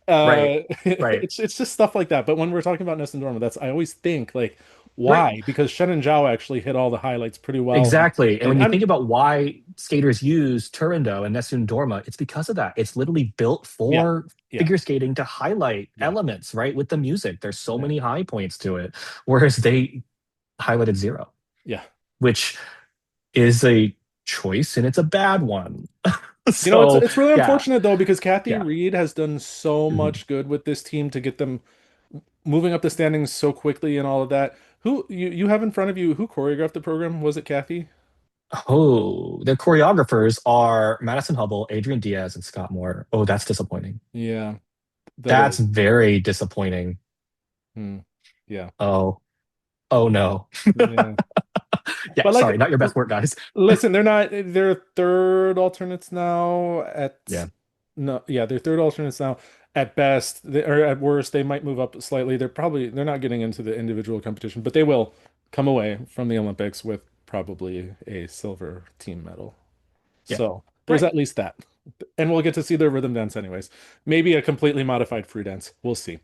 [SPEAKER 2] Right. Right.
[SPEAKER 1] It's just stuff like that. But when we're talking about Ness and Dorma, I always think like,
[SPEAKER 2] Right.
[SPEAKER 1] why? Because Shen and Zhao actually hit all the highlights pretty well.
[SPEAKER 2] Exactly. And
[SPEAKER 1] And
[SPEAKER 2] when you
[SPEAKER 1] I'm
[SPEAKER 2] think about why skaters use Turando and Nessun Dorma, it's because of that. It's literally built
[SPEAKER 1] yeah,
[SPEAKER 2] for
[SPEAKER 1] yeah,
[SPEAKER 2] figure skating to highlight
[SPEAKER 1] yeah,
[SPEAKER 2] elements, right? With the music. There's so
[SPEAKER 1] yeah,
[SPEAKER 2] many high points to it. Whereas they highlighted zero,
[SPEAKER 1] yeah.
[SPEAKER 2] which is a choice and it's a bad one.
[SPEAKER 1] It's
[SPEAKER 2] So
[SPEAKER 1] it's really
[SPEAKER 2] yeah,
[SPEAKER 1] unfortunate though because Kathy
[SPEAKER 2] yeah.
[SPEAKER 1] Reed has done so
[SPEAKER 2] Mhm.
[SPEAKER 1] much good with this team to get them moving up the standings so quickly and all of that. Who you have in front of you? Who choreographed the program? Was it Kathy?
[SPEAKER 2] Oh, the choreographers are Madison Hubble, Adrian Diaz, and Scott Moore. Oh, that's disappointing.
[SPEAKER 1] Yeah, that
[SPEAKER 2] That's
[SPEAKER 1] is.
[SPEAKER 2] very disappointing.
[SPEAKER 1] Hmm. Yeah,
[SPEAKER 2] Oh, oh no.
[SPEAKER 1] yeah.
[SPEAKER 2] Yeah,
[SPEAKER 1] But
[SPEAKER 2] sorry,
[SPEAKER 1] like,
[SPEAKER 2] not your best work, guys.
[SPEAKER 1] listen, they're not. They're third alternates now.
[SPEAKER 2] Yeah,
[SPEAKER 1] No, yeah, they're third alternates now. At best, or at worst, they might move up slightly. They're not getting into the individual competition, but they will come away from the Olympics with probably a silver team medal.
[SPEAKER 2] yeah,
[SPEAKER 1] So there's
[SPEAKER 2] right.
[SPEAKER 1] at least that. And we'll get to see their rhythm dance anyways. Maybe a completely modified free dance. We'll see.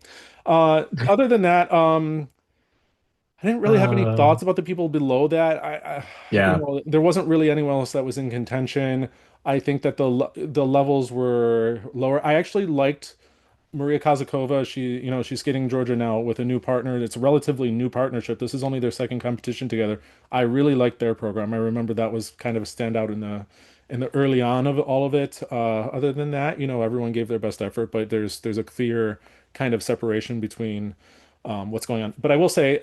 [SPEAKER 1] Other than that, I didn't really have any
[SPEAKER 2] Uh,
[SPEAKER 1] thoughts about the people below that.
[SPEAKER 2] yeah.
[SPEAKER 1] There wasn't really anyone else that was in contention. I think that the levels were lower. I actually liked Maria Kazakova. She's skating Georgia now with a new partner. It's a relatively new partnership. This is only their second competition together. I really liked their program. I remember that was kind of a standout in the early on of all of it. Other than that, everyone gave their best effort, but there's a clear kind of separation between what's going on. But I will say,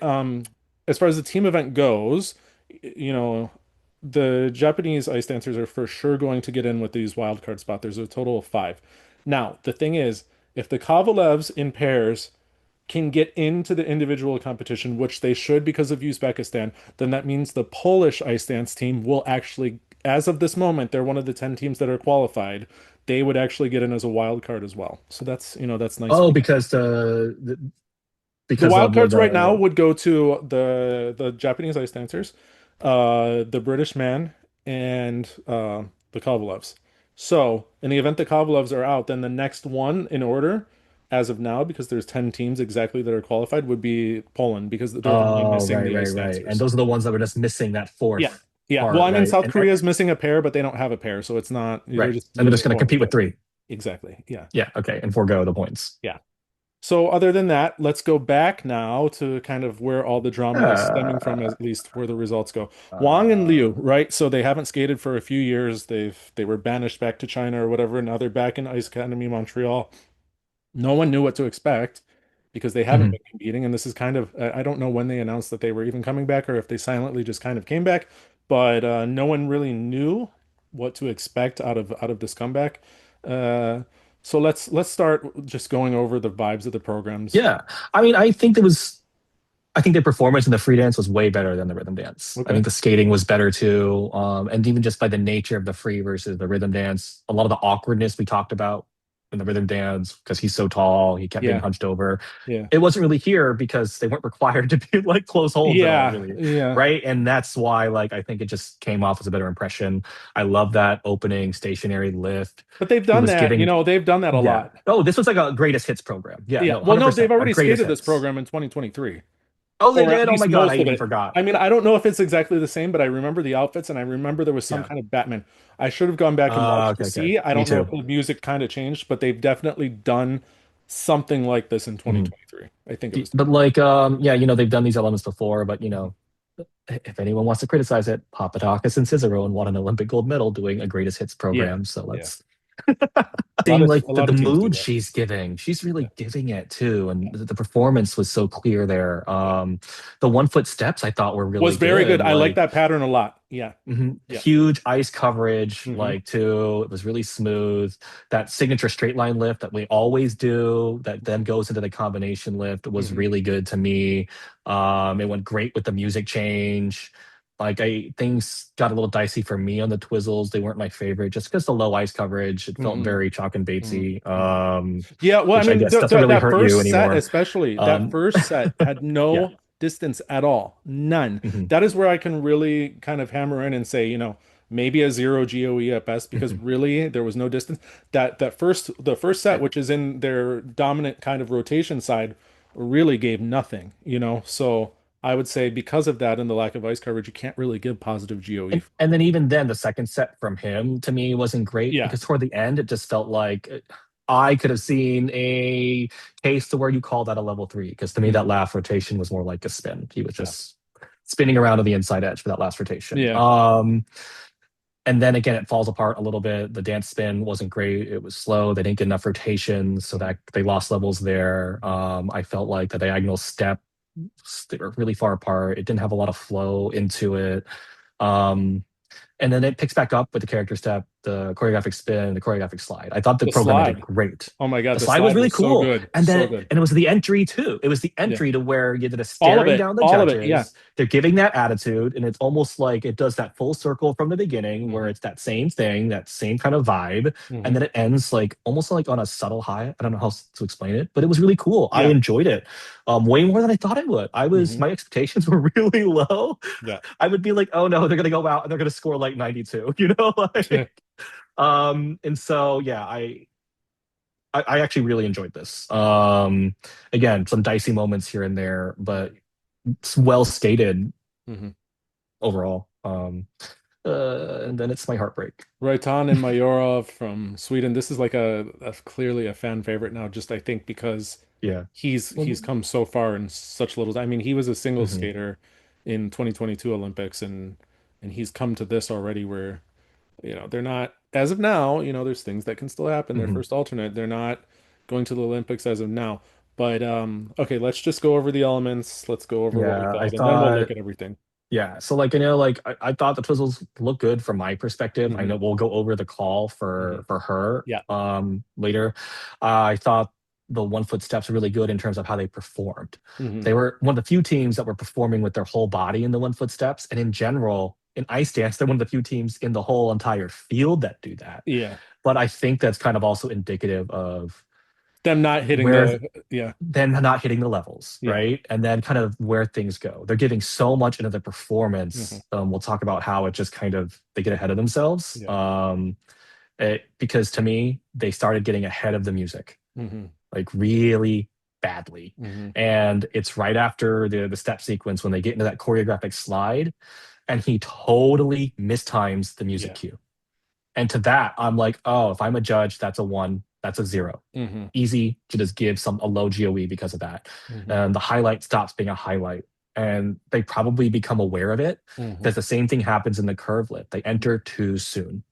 [SPEAKER 1] as far as the team event goes, you know, the Japanese ice dancers are for sure going to get in with these wild card spots. There's a total of five. Now, the thing is, if the Kovalevs in pairs can get into the individual competition, which they should because of Uzbekistan, then that means the Polish ice dance team will actually, as of this moment, they're one of the 10 teams that are qualified. They would actually get in as a wild card as well. So that's nice.
[SPEAKER 2] Oh, because
[SPEAKER 1] The
[SPEAKER 2] because
[SPEAKER 1] wild
[SPEAKER 2] of
[SPEAKER 1] cards right now
[SPEAKER 2] the
[SPEAKER 1] would go to the Japanese ice dancers, the British man, and the Kovalevs. So, in the event the Kovalevs are out, then the next one in order, as of now, because there's 10 teams exactly that are qualified, would be Poland because they're the one
[SPEAKER 2] oh,
[SPEAKER 1] missing
[SPEAKER 2] right,
[SPEAKER 1] the
[SPEAKER 2] right,
[SPEAKER 1] ice
[SPEAKER 2] right. And
[SPEAKER 1] dancers.
[SPEAKER 2] those are the ones that were just missing that
[SPEAKER 1] Yeah.
[SPEAKER 2] fourth
[SPEAKER 1] Yeah. Well,
[SPEAKER 2] part,
[SPEAKER 1] I mean,
[SPEAKER 2] right?
[SPEAKER 1] South
[SPEAKER 2] And
[SPEAKER 1] Korea is missing a pair, but they don't have a pair, so it's not, they're
[SPEAKER 2] right.
[SPEAKER 1] just
[SPEAKER 2] And they're
[SPEAKER 1] losing
[SPEAKER 2] just going to
[SPEAKER 1] one.
[SPEAKER 2] compete with
[SPEAKER 1] But
[SPEAKER 2] three.
[SPEAKER 1] exactly. Yeah.
[SPEAKER 2] Yeah, okay, and forego the points.
[SPEAKER 1] Yeah. So other than that, let's go back now to kind of where all the drama is stemming from,
[SPEAKER 2] Uh,
[SPEAKER 1] at least where the results go. Wang and
[SPEAKER 2] uh,
[SPEAKER 1] Liu, right? So they haven't skated for a few years. They were banished back to China or whatever. Now they're back in Ice Academy Montreal. No one knew what to expect because they haven't
[SPEAKER 2] mhm.
[SPEAKER 1] been competing. And this is kind of, I don't know when they announced that they were even coming back or if they silently just kind of came back, but no one really knew what to expect out of this comeback. Uh, so let's start just going over the vibes of the programs.
[SPEAKER 2] Yeah. I mean, I think the performance in the free dance was way better than the rhythm dance. I
[SPEAKER 1] Okay.
[SPEAKER 2] think the skating was better too. And even just by the nature of the free versus the rhythm dance, a lot of the awkwardness we talked about in the rhythm dance, because he's so tall, he kept being
[SPEAKER 1] Yeah.
[SPEAKER 2] hunched over.
[SPEAKER 1] Yeah.
[SPEAKER 2] It wasn't really here because they weren't required to be like close holds at all,
[SPEAKER 1] Yeah.
[SPEAKER 2] really.
[SPEAKER 1] Yeah.
[SPEAKER 2] Right. And that's why, like, I think it just came off as a better impression. I love that opening stationary lift.
[SPEAKER 1] But they've
[SPEAKER 2] He
[SPEAKER 1] done
[SPEAKER 2] was
[SPEAKER 1] that,
[SPEAKER 2] giving,
[SPEAKER 1] they've done that a
[SPEAKER 2] yeah.
[SPEAKER 1] lot.
[SPEAKER 2] Oh, this was like a greatest hits program. Yeah,
[SPEAKER 1] Yeah.
[SPEAKER 2] no,
[SPEAKER 1] Well, no, they've
[SPEAKER 2] 100%. A
[SPEAKER 1] already
[SPEAKER 2] greatest
[SPEAKER 1] skated this
[SPEAKER 2] hits.
[SPEAKER 1] program in 2023.
[SPEAKER 2] Oh, they
[SPEAKER 1] Or at
[SPEAKER 2] did. Oh my
[SPEAKER 1] least
[SPEAKER 2] God, I
[SPEAKER 1] most of
[SPEAKER 2] even
[SPEAKER 1] it.
[SPEAKER 2] forgot.
[SPEAKER 1] I mean, I don't know if it's exactly the same, but I remember the outfits and I remember there was some
[SPEAKER 2] Yeah.
[SPEAKER 1] kind of Batman. I should have gone back and watched to
[SPEAKER 2] Okay, okay.
[SPEAKER 1] see. I
[SPEAKER 2] Me
[SPEAKER 1] don't know if
[SPEAKER 2] too.
[SPEAKER 1] the music kind of changed, but they've definitely done something like this in
[SPEAKER 2] Mhm.
[SPEAKER 1] 2023. I think it was.
[SPEAKER 2] But like, yeah, they've done these elements before, but
[SPEAKER 1] Mhm.
[SPEAKER 2] if anyone wants to criticize it, Papadakis and Cicerone won an Olympic gold medal doing a greatest hits
[SPEAKER 1] Yeah.
[SPEAKER 2] program. So
[SPEAKER 1] Yeah.
[SPEAKER 2] let's
[SPEAKER 1] A lot
[SPEAKER 2] seeing
[SPEAKER 1] of
[SPEAKER 2] like
[SPEAKER 1] a
[SPEAKER 2] the
[SPEAKER 1] lot of teams do
[SPEAKER 2] mood
[SPEAKER 1] that.
[SPEAKER 2] she's giving. She's
[SPEAKER 1] Yeah.
[SPEAKER 2] really giving it too.
[SPEAKER 1] Yeah.
[SPEAKER 2] And the performance was so clear there.
[SPEAKER 1] Yeah.
[SPEAKER 2] The 1 foot steps I thought were
[SPEAKER 1] Was
[SPEAKER 2] really
[SPEAKER 1] very good.
[SPEAKER 2] good.
[SPEAKER 1] I like
[SPEAKER 2] Like
[SPEAKER 1] that pattern a lot. Yeah. Yeah.
[SPEAKER 2] huge ice coverage,
[SPEAKER 1] Hmm.
[SPEAKER 2] like too. It was really smooth. That signature straight line lift that we always do, that then goes into the combination lift, was
[SPEAKER 1] Hmm.
[SPEAKER 2] really good to me. It went great with the music change. Like things got a little dicey for me on the Twizzles. They weren't my favorite just because the low ice coverage. It felt
[SPEAKER 1] Hmm.
[SPEAKER 2] very chalk and
[SPEAKER 1] Hmm.
[SPEAKER 2] Batesy,
[SPEAKER 1] Hmm. Yeah, well, I
[SPEAKER 2] which I
[SPEAKER 1] mean,
[SPEAKER 2] guess doesn't really
[SPEAKER 1] that
[SPEAKER 2] hurt you
[SPEAKER 1] first set,
[SPEAKER 2] anymore.
[SPEAKER 1] especially that
[SPEAKER 2] Um,
[SPEAKER 1] first set, had
[SPEAKER 2] yeah.
[SPEAKER 1] no distance at all, none.
[SPEAKER 2] Mhm.
[SPEAKER 1] That is where I can really kind of hammer in and say, maybe a zero GOE at best, because
[SPEAKER 2] Mhm.
[SPEAKER 1] really there was no distance. The first set, which is in their dominant kind of rotation side, really gave nothing. So I would say because of that and the lack of ice coverage, you can't really give positive GOE.
[SPEAKER 2] And then even then, the second set from him to me wasn't great
[SPEAKER 1] Yeah.
[SPEAKER 2] because toward the end, it just felt like I could have seen a case to where you call that a level three. Because to me, that
[SPEAKER 1] Mhm.
[SPEAKER 2] last rotation was more like a spin. He was
[SPEAKER 1] Yeah.
[SPEAKER 2] just spinning around on the inside edge for that last rotation.
[SPEAKER 1] Yeah.
[SPEAKER 2] And then again, it falls apart a little bit. The dance spin wasn't great. It was slow. They didn't get enough rotations, so that they lost levels there. I felt like the diagonal step, they were really far apart. It didn't have a lot of flow into it. Um, and then it picks back up with the character step, the choreographic spin, the choreographic slide. I thought the
[SPEAKER 1] The
[SPEAKER 2] program did
[SPEAKER 1] slide.
[SPEAKER 2] great.
[SPEAKER 1] Oh my God,
[SPEAKER 2] The
[SPEAKER 1] the
[SPEAKER 2] slide was
[SPEAKER 1] slide
[SPEAKER 2] really
[SPEAKER 1] was so
[SPEAKER 2] cool.
[SPEAKER 1] good.
[SPEAKER 2] And
[SPEAKER 1] So
[SPEAKER 2] then
[SPEAKER 1] good.
[SPEAKER 2] and it was the entry too. It was the
[SPEAKER 1] Yeah.
[SPEAKER 2] entry to where you did a
[SPEAKER 1] All of
[SPEAKER 2] staring
[SPEAKER 1] it.
[SPEAKER 2] down the
[SPEAKER 1] All of it. Yeah.
[SPEAKER 2] judges. They're giving that attitude, and it's almost like it does that full circle from the beginning where
[SPEAKER 1] Hmm.
[SPEAKER 2] it's that same thing, that same kind of vibe, and
[SPEAKER 1] Hmm.
[SPEAKER 2] then it ends like almost like on a subtle high. I don't know how to explain it, but it was really cool. I
[SPEAKER 1] Yeah.
[SPEAKER 2] enjoyed it way more than I thought I would.
[SPEAKER 1] Hmm.
[SPEAKER 2] My expectations were really low.
[SPEAKER 1] Yeah.
[SPEAKER 2] I would be like, oh no, they're gonna go out and they're gonna score like 92, like and so yeah, I actually really enjoyed this. Again, some dicey moments here and there, but it's well skated
[SPEAKER 1] Hmm.
[SPEAKER 2] overall. And then it's my heartbreak.
[SPEAKER 1] Raitan and Mayorov from Sweden. This is like a clearly a fan favorite now, just I think because
[SPEAKER 2] Yeah. Well,
[SPEAKER 1] he's come so far in such little time. I mean, he was a single
[SPEAKER 2] mhm,
[SPEAKER 1] skater in 2022 Olympics and he's come to this already where, they're not as of now, there's things that can still happen. Their
[SPEAKER 2] mhm.
[SPEAKER 1] first alternate, they're not going to the Olympics as of now. But okay, let's just go over the elements. Let's go over what we
[SPEAKER 2] Yeah, I
[SPEAKER 1] thought, and then we'll look
[SPEAKER 2] thought
[SPEAKER 1] at everything.
[SPEAKER 2] Yeah, so I thought the Twizzles look good from my perspective. I
[SPEAKER 1] Hmm.
[SPEAKER 2] know we'll go over the call
[SPEAKER 1] Hmm.
[SPEAKER 2] for her
[SPEAKER 1] Yeah.
[SPEAKER 2] later. I thought the 1 foot steps were really good in terms of how they performed.
[SPEAKER 1] Hmm.
[SPEAKER 2] They were one of the few teams that were performing with their whole body in the 1 foot steps, and in general, in ice dance, they're one of the few teams in the whole entire field that do that.
[SPEAKER 1] Yeah.
[SPEAKER 2] But I think that's kind of also indicative of
[SPEAKER 1] Them not hitting
[SPEAKER 2] where
[SPEAKER 1] the yeah.
[SPEAKER 2] then not hitting the levels,
[SPEAKER 1] Yeah.
[SPEAKER 2] right? And then kind of where things go. They're giving so much into the
[SPEAKER 1] Hmm.
[SPEAKER 2] performance. We'll talk about how it just kind of they get ahead of themselves.
[SPEAKER 1] Yeah.
[SPEAKER 2] Because to me, they started getting ahead of the music,
[SPEAKER 1] Hmm.
[SPEAKER 2] like really badly.
[SPEAKER 1] Hmm.
[SPEAKER 2] And it's right after the step sequence when they get into that choreographic slide, and he totally mistimes the music
[SPEAKER 1] Yeah.
[SPEAKER 2] cue. And to that, I'm like, oh, if I'm a judge, that's a one. That's a zero.
[SPEAKER 1] Hmm.
[SPEAKER 2] Easy to just give a low GOE because of that.
[SPEAKER 1] Hmm.
[SPEAKER 2] And the highlight stops being a highlight. And they probably become aware of it
[SPEAKER 1] Hmm.
[SPEAKER 2] because the same thing happens in the curve lift. They enter too soon.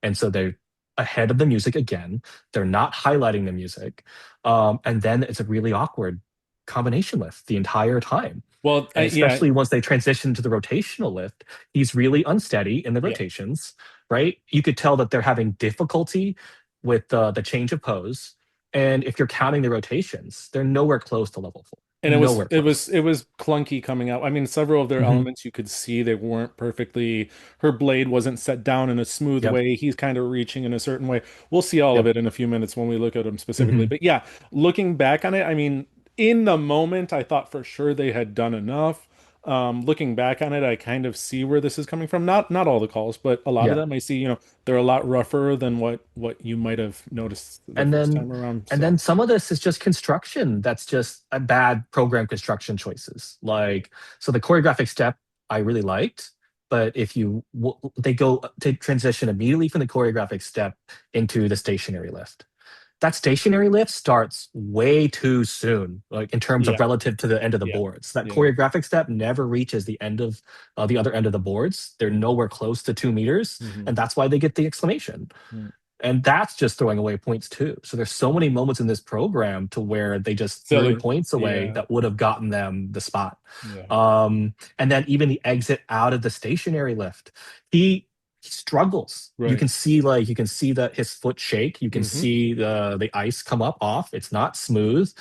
[SPEAKER 2] And so they're ahead of the music again. They're not highlighting the music. And then it's a really awkward combination lift the entire time.
[SPEAKER 1] Well,
[SPEAKER 2] And
[SPEAKER 1] yeah,
[SPEAKER 2] especially once they transition to the rotational lift, he's really unsteady in the
[SPEAKER 1] yeah.
[SPEAKER 2] rotations, right? You could tell that they're having difficulty with the change of pose. And if you're counting the rotations, they're nowhere close to level four.
[SPEAKER 1] And
[SPEAKER 2] Nowhere close.
[SPEAKER 1] it was clunky coming out. I mean, several of their
[SPEAKER 2] Hmm.
[SPEAKER 1] elements you could see they weren't perfectly. Her blade wasn't set down in a smooth
[SPEAKER 2] Yep.
[SPEAKER 1] way. He's kind of reaching in a certain way. We'll see all of
[SPEAKER 2] Yep.
[SPEAKER 1] it in a few minutes when we look at them specifically.
[SPEAKER 2] Hmm.
[SPEAKER 1] But yeah, looking back on it, I mean, in the moment, I thought for sure they had done enough. Looking back on it, I kind of see where this is coming from. Not all the calls, but a lot of
[SPEAKER 2] Yeah.
[SPEAKER 1] them I see, they're a lot rougher than what you might have noticed the
[SPEAKER 2] And
[SPEAKER 1] first
[SPEAKER 2] then
[SPEAKER 1] time around.
[SPEAKER 2] and
[SPEAKER 1] So,
[SPEAKER 2] then some of this is just construction. That's just a bad program construction choices. Like, so the choreographic step I really liked, but if they go to transition immediately from the choreographic step into the stationary lift. That stationary lift starts way too soon, like in terms of
[SPEAKER 1] yeah,
[SPEAKER 2] relative to the end of the
[SPEAKER 1] yeah,
[SPEAKER 2] boards. That
[SPEAKER 1] yeah.
[SPEAKER 2] choreographic step never reaches the end of the other end of the boards. They're
[SPEAKER 1] Mhm.
[SPEAKER 2] nowhere close to 2 meters,
[SPEAKER 1] Mhm.
[SPEAKER 2] and that's why they get the exclamation.
[SPEAKER 1] Mm.
[SPEAKER 2] And that's just throwing away points too. So there's so many moments in this program to where they just threw
[SPEAKER 1] Silly.
[SPEAKER 2] points away
[SPEAKER 1] Yeah.
[SPEAKER 2] that would have gotten them the spot.
[SPEAKER 1] Yeah.
[SPEAKER 2] And then even the exit out of the stationary lift, he struggles.
[SPEAKER 1] Right.
[SPEAKER 2] You can see that his foot shake. You can
[SPEAKER 1] Hmm.
[SPEAKER 2] see the ice come up off. It's not smooth.